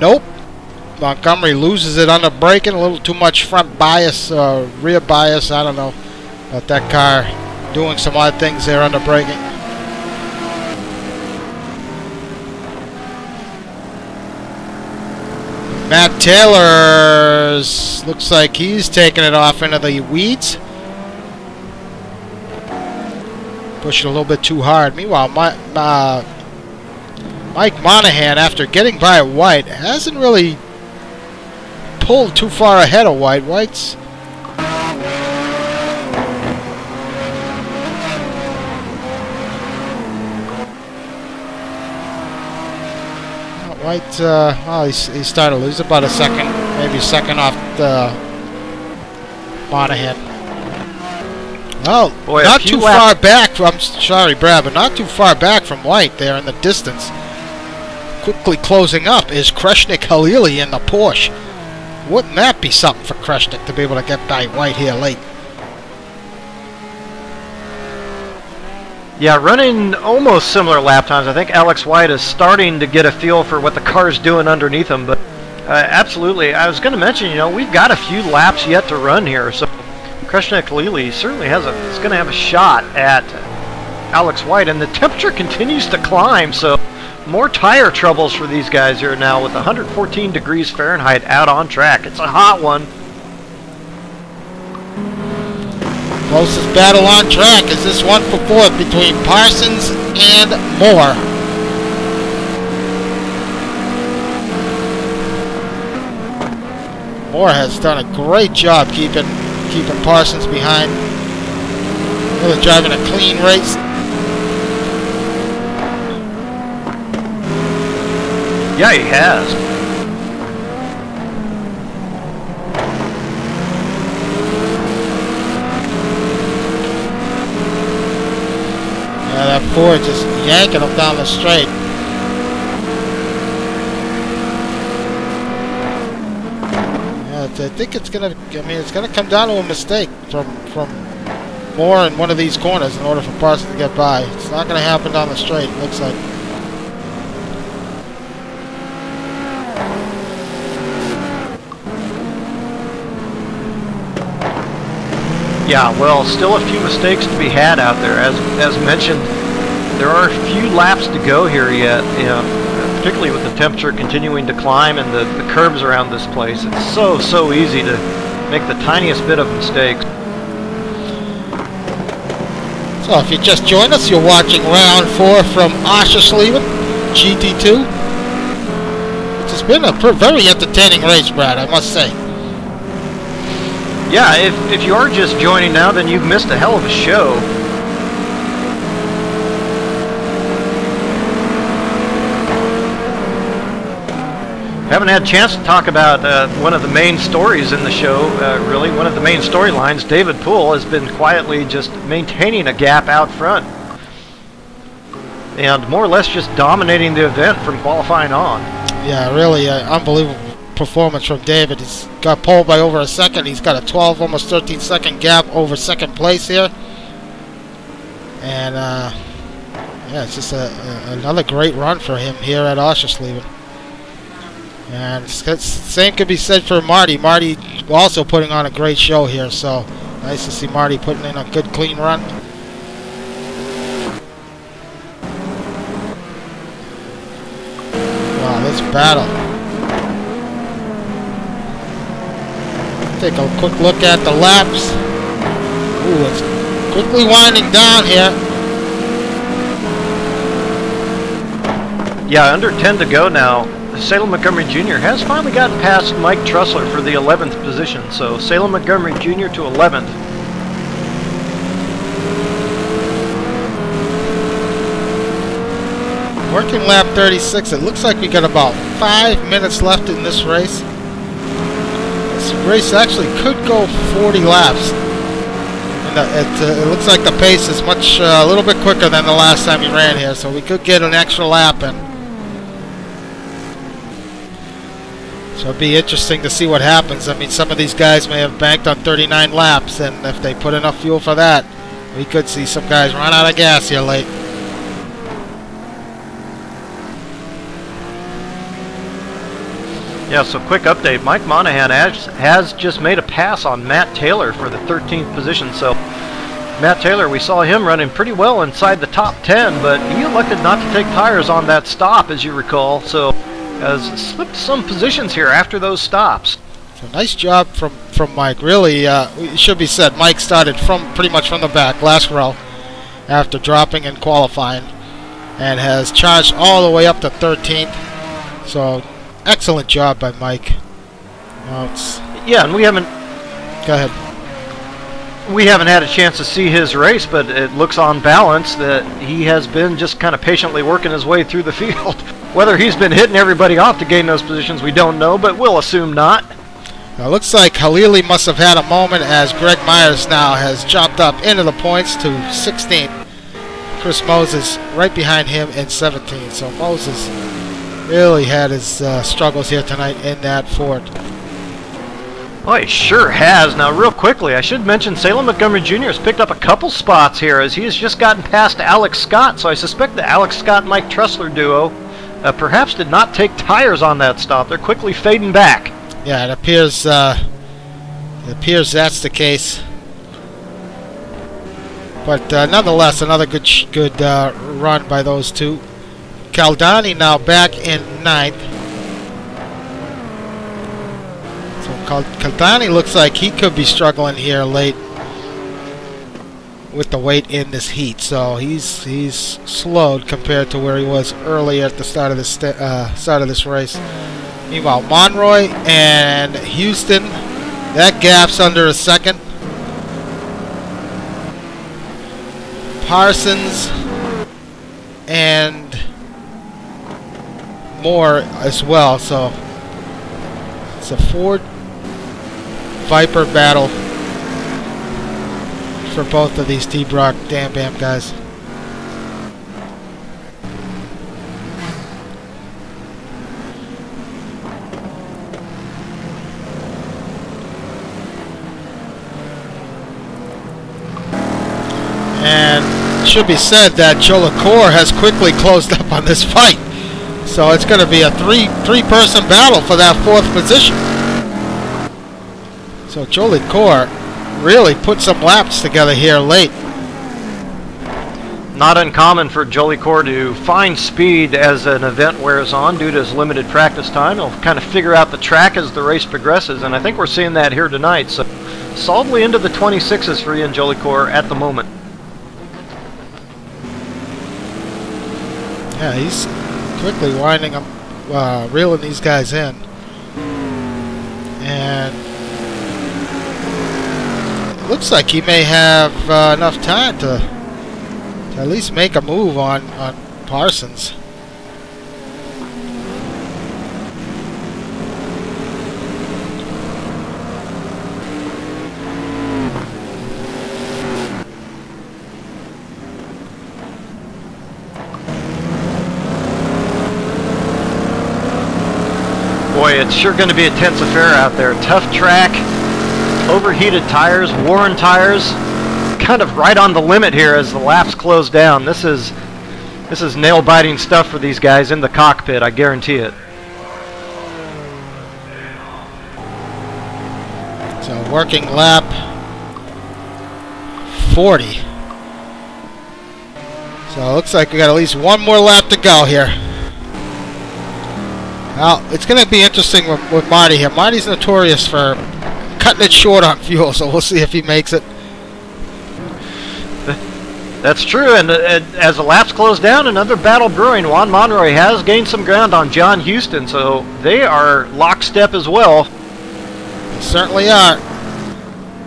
Nope. Montgomery loses it under braking. A little too much front bias, rear bias. I don't know. But that car doing some odd things there under braking. Matt Taylor looks like he's taking it off into the weeds. Pushing a little bit too hard. Meanwhile, Mike Monahan, after getting by White, hasn't really pulled too far ahead of White. White's well, he's started to lose about a second, maybe a second off the Monahan. Well, boy, not too far back. I'm sorry, Brad, but not too far back from White there in the distance. Quickly closing up is Kreshnik Halili in the Porsche. Wouldn't that be something for Kreshnik to be able to get by White here late? Yeah, running almost similar lap times. I think Alex White is starting to get a feel for what the car's doing underneath him. But absolutely, I was going to mention, you know, we've got a few laps yet to run here. So Kreshnik Halili certainly is going to have a shot at Alex White. And the temperature continues to climb, so more tire troubles for these guys here now with 114 degrees Fahrenheit out on track. It's a hot one. Closest battle on track is this 1 for 4 between Parsons and Moore. Moore has done a great job keeping Parsons behind. Really driving a clean race. Yeah, he has. Yeah, that Ford just yanking him down the straight. Yeah, I think it's gonna. It's gonna come down to a mistake from Moore in one of these corners in order for Parsons to get by. It's not gonna happen down the straight. It looks like. Yeah, well, still a few mistakes to be had out there. As mentioned, there are a few laps to go here yet, you know, particularly with the temperature continuing to climb and the curves around this place. It's so easy to make the tiniest bit of mistakes. So if you just joined us, you're watching round 4 from Oschesleben, GT2. It's been a very entertaining race, Brad, I must say. Yeah, if you are just joining now, then you've missed a hell of a show. Haven't had a chance to talk about one of the main stories in the show, really. One of the main storylines, David Poel has been quietly just maintaining a gap out front. And more or less just dominating the event from qualifying on. Yeah, really unbelievable performance from David. He's got pole by over a second. He's got a 12, almost 13 second gap over second place here. And yeah, it's just another great run for him here at Oschesleben. And same could be said for Marty. Marty also putting on a great show here, so nice to see Marty putting in a good clean run. Wow, this battle. Take a quick look at the laps. Ooh, it's quickly winding down here. Yeah, under 10 to go now. Salem Montgomery Jr. has finally gotten past Mike Trussler for the 11th position. So Salem Montgomery Jr. to 11th. Working lap 36. It looks like we got about 5 minutes left in this race. This race actually could go 40 laps. And it looks like the pace is a little bit quicker than the last time he ran here, so we could get an extra lap in. So it'd be interesting to see what happens. I mean, some of these guys may have banked on 39 laps, and if they put enough fuel for that, we could see some guys run out of gas here late. Yeah, so quick update. Mike Monahan has just made a pass on Matt Taylor for the 13th position. So Matt Taylor, we saw him running pretty well inside the top 10, but he elected not to take tires on that stop, as you recall. So has slipped some positions here after those stops. So nice job from Mike. Really, it should be said, Mike started pretty much from the back, last row, after dropping in qualifying, and has charged all the way up to 13th. So excellent job by Mike. Yeah, and we haven't. Go ahead. We haven't had a chance to see his race, but it looks on balance that he has been just kind of patiently working his way through the field. Whether he's been hitting everybody off to gain those positions, we don't know, but we'll assume not. Now, looks like Halili must have had a moment as Greg Myers now has jumped up into the points to 16th. Chris Moses right behind him in 17th. So Moses really had his struggles here tonight in that Ford. Oh, he sure has. Now, real quickly, I should mention Salem Montgomery Jr. has picked up a couple spots here as he has just gotten past Alex Scott. So I suspect the Alex Scott-Mike Trussler duo perhaps did not take tires on that stop. They're quickly fading back. Yeah, it appears that's the case. But nonetheless, another good run by those two. Caldani now back in 9th. So Caldani looks like he could be struggling here late with the weight in this heat. So he's slowed compared to where he was early at the start of this race. Meanwhile, Monroy and Houston, that gap's under a second. Parsons and Moore as well. So it's a Ford Viper battle for both of these T-Brock Dam Bam guys. And it should be said that Jolicoeur has quickly closed up on this fight. So it's going to be a three-person battle for that 4th position. So Jolicoeur really put some laps together here late. Not uncommon for Jolicoeur to find speed as an event wears on due to his limited practice time. He'll kind of figure out the track as the race progresses, and I think we're seeing that here tonight. So solidly into the 26s for Ian Jolicoeur at the moment. Yeah, he's quickly winding up, reeling these guys in. And it looks like he may have enough time to at least make a move on Parsons. Boy, it's sure going to be a tense affair out there. Tough track, overheated tires, worn tires, kind of right on the limit here as the laps close down. This is nail-biting stuff for these guys in the cockpit, I guarantee it. So working lap 40. So it looks like we got at least one more lap to go here. Well, it's going to be interesting with Marty here. Marty's notorious for cutting it short on fuel, so we'll see if he makes it. That's true, and as the laps close down, another battle brewing. Juan Monroy has gained some ground on John Houston, so they are lockstep as well. They certainly are.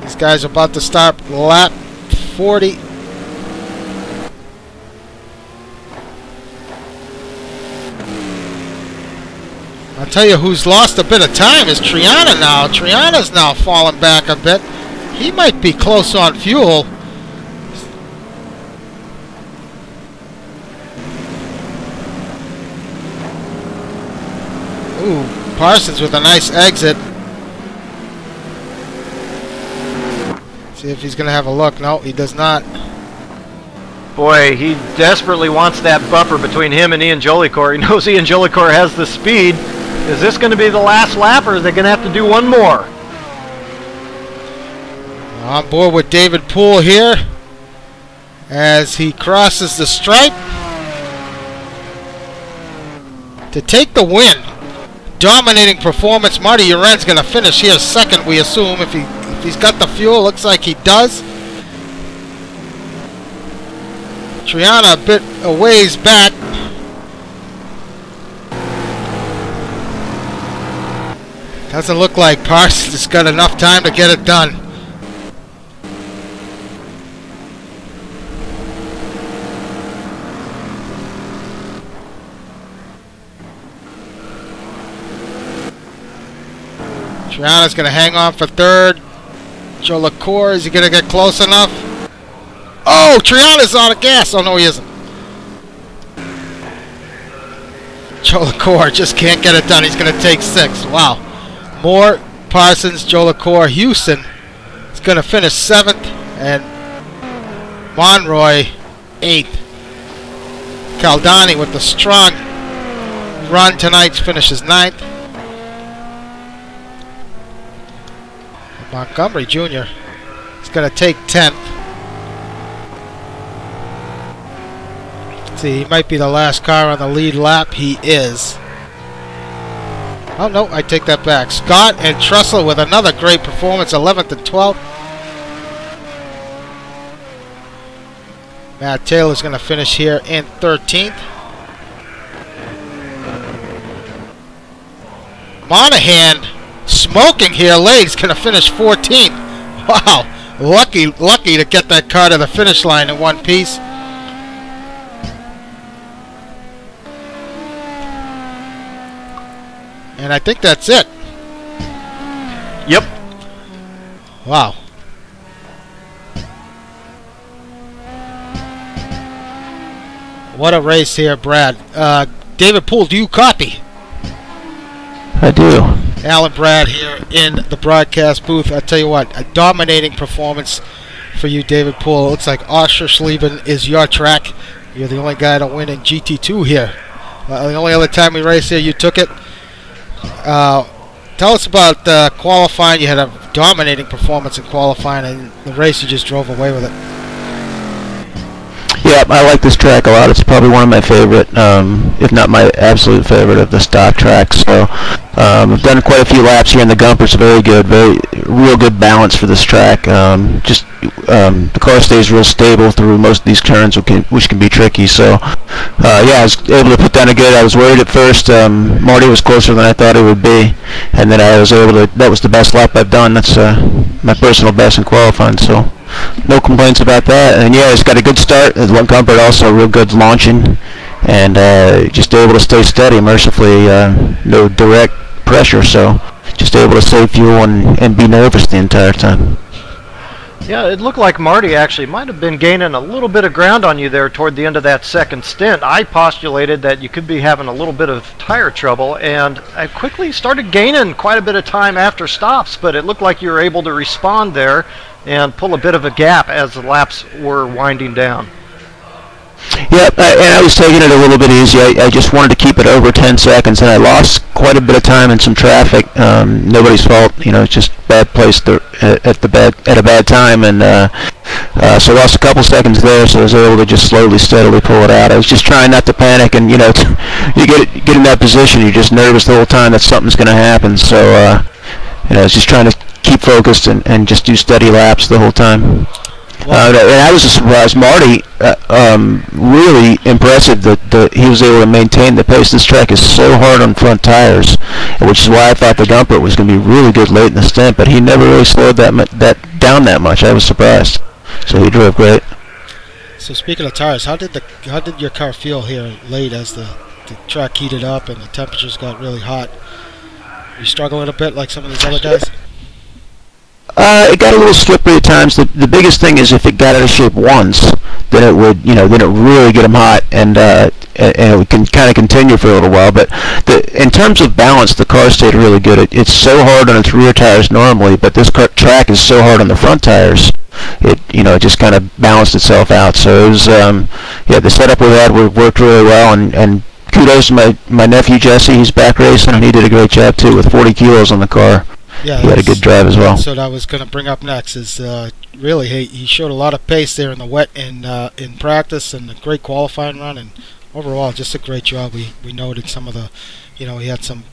These guys are about to start lap 40. I'll tell you who's lost a bit of time is Triana now. Triana's now fallen back a bit. He might be close on fuel. Ooh, Parsons with a nice exit. See if he's going to have a look. No, he does not. Boy, he desperately wants that buffer between him and Ian Jolicoeur. He knows Ian Jolicoeur has the speed. Is this going to be the last lap, or are they going to have to do one more? On board with David Poel here as he crosses the stripe to take the win. Dominating performance. Marty Uren's going to finish here second, we assume, if he's got the fuel. Looks like he does. Triana a bit a ways back. Doesn't look like Parsons has got enough time to get it done. Triana's going to hang on for third. Joe LaCour, is he going to get close enough? Oh, Triana's out of gas. Oh, no, he isn't. Joe LaCour just can't get it done. He's going to take 6. Wow. Moore, Parsons, Joe LaCour, Houston is going to finish 7th, and Monroy 8th. Caldani with the strong run tonight finishes 9th. Montgomery Jr. is going to take 10th. Let's see, he might be the last car on the lead lap. He is. Oh, no, I take that back. Scott and Trussell with another great performance, 11th and 12th. Matt Taylor's going to finish here in 13th. Monahan smoking here late. He's going to finish 14th. Wow, lucky to get that car to the finish line in one piece. And I think that's it. Yep. Wow. What a race here, Brad. David Poel, do you copy? I do. Alan Brad here in the broadcast booth. I tell you what, a dominating performance for you, David Poel. It looks like Oschesleben is your track. You're the only guy to win in GT2 here. The only other time we raced here, you took it. Tell us about qualifying. You had a dominating performance in qualifying, and the race you just drove away with it. Yeah, I like this track a lot. It's probably one of my favorite, if not my absolute favorite of the stock tracks. So I've done quite a few laps here in the Gumpers. Very good, real good balance for this track. The car stays real stable through most of these turns, which can be tricky. So yeah, I was able to put down a good. I was worried at first. Marty was closer than I thought he would be, and then I was able to. That was the best lap I've done. That's my personal best in qualifying. So no complaints about that. And yeah, it's got a good start. Gumpert also real good launching, and just able to stay steady. Mercifully, no direct pressure, so just able to save fuel and be nervous the entire time. Yeah, it looked like Marty actually might have been gaining a little bit of ground on you there toward the end of that second stint. I postulated that you could be having a little bit of tire trouble, and I quickly started gaining quite a bit of time after stops, but it looked like you were able to respond there and pull a bit of a gap as the laps were winding down. Yeah, and I was taking it a little bit easy. I just wanted to keep it over 10 seconds, and I lost quite a bit of time in some traffic. Nobody's fault, you know. It's just bad place at a bad time, and so I lost a couple seconds there. So I was able to just slowly, steadily pull it out. I was just trying not to panic, and you know, you get in that position, you're just nervous the whole time that something's going to happen. So you know, I was just trying to keep focused and just do steady laps the whole time. And I was surprised. Marty, really impressive that he was able to maintain the pace. This track is so hard on front tires, which is why I thought the Gumpert was going to be really good late in the stint, but he never really slowed that down that much. I was surprised. So he drove great. So speaking of tires, how did your car feel here late as the track heated up and the temperatures got really hot? Were you struggling a bit like some of these other guys? It got a little slippery at times. The biggest thing is if it got out of shape once, then it would, you know, then it really get them hot, and it can kind of continue for a little while. But in terms of balance, the car stayed really good. It's so hard on its rear tires normally, but this track is so hard on the front tires. It just kind of balanced itself out. So it was, yeah, the setup we had worked really well, and kudos to my nephew Jesse. He's back racing, and he did a great job too with 40 kilos on the car. Yeah, he had a good drive as well. That's what I was going to bring up next. Is really he showed a lot of pace there in the wet in practice, and a great qualifying run, and overall just a great job. We noted some of the, you know, he had some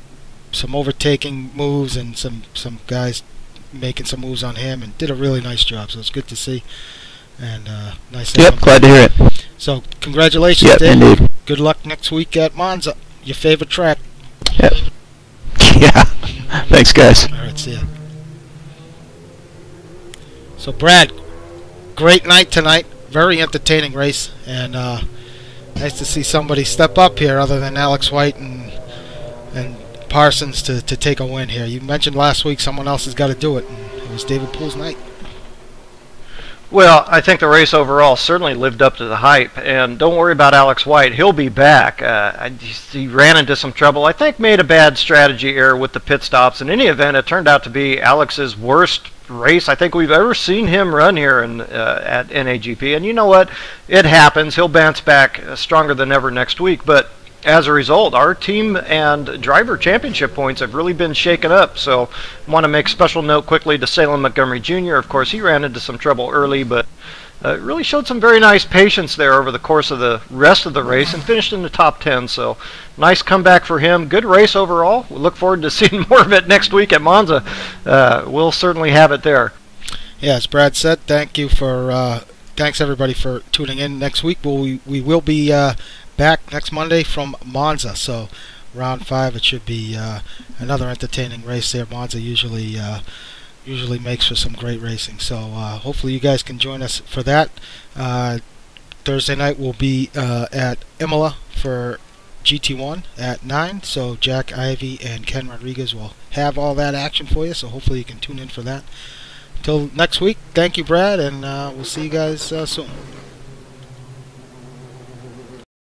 overtaking moves and some guys making some moves on him, and did a really nice job. So it's good to see, and nice. Yep, glad to hear it. So congratulations, Yep, Dave. indeed. Good luck next week at Monza, your favorite track. Yep. Yeah. Thanks, guys. All right, see ya. So Brad, great night tonight. Very entertaining race, and nice to see somebody step up here other than Alex White and Parsons to take a win here. You mentioned last week someone else has got to do it, and it was David Poole's night. Well, I think the race overall certainly lived up to the hype, and don't worry about Alex White. He'll be back. He ran into some trouble. I think made a bad strategy error with the pit stops. In any event, it turned out to be Alex's worst race I think we've ever seen him run here at NAGP. And you know what? It happens. He'll bounce back stronger than ever next week. But as a result, our team and driver championship points have really been shaken up. So I want to make special note quickly to Salem Montgomery Jr. Of course, he ran into some trouble early, but really showed some very nice patience there over the course of the rest of the race and finished in the top 10. So nice comeback for him. Good race overall. We look forward to seeing more of it next week at Monza. We'll certainly have it there. Yeah, as Brad said, thanks everybody for tuning in. Next week we will be back next Monday from Monza. So round 5, it should be another entertaining race there. Monza usually makes for some great racing. So hopefully you guys can join us for that. Thursday night we'll be at Imola for GT1 at 9. So Jack Ivey and Ken Rodriguez will have all that action for you. So hopefully you can tune in for that. Until next week, thank you, Brad, and we'll see you guys soon.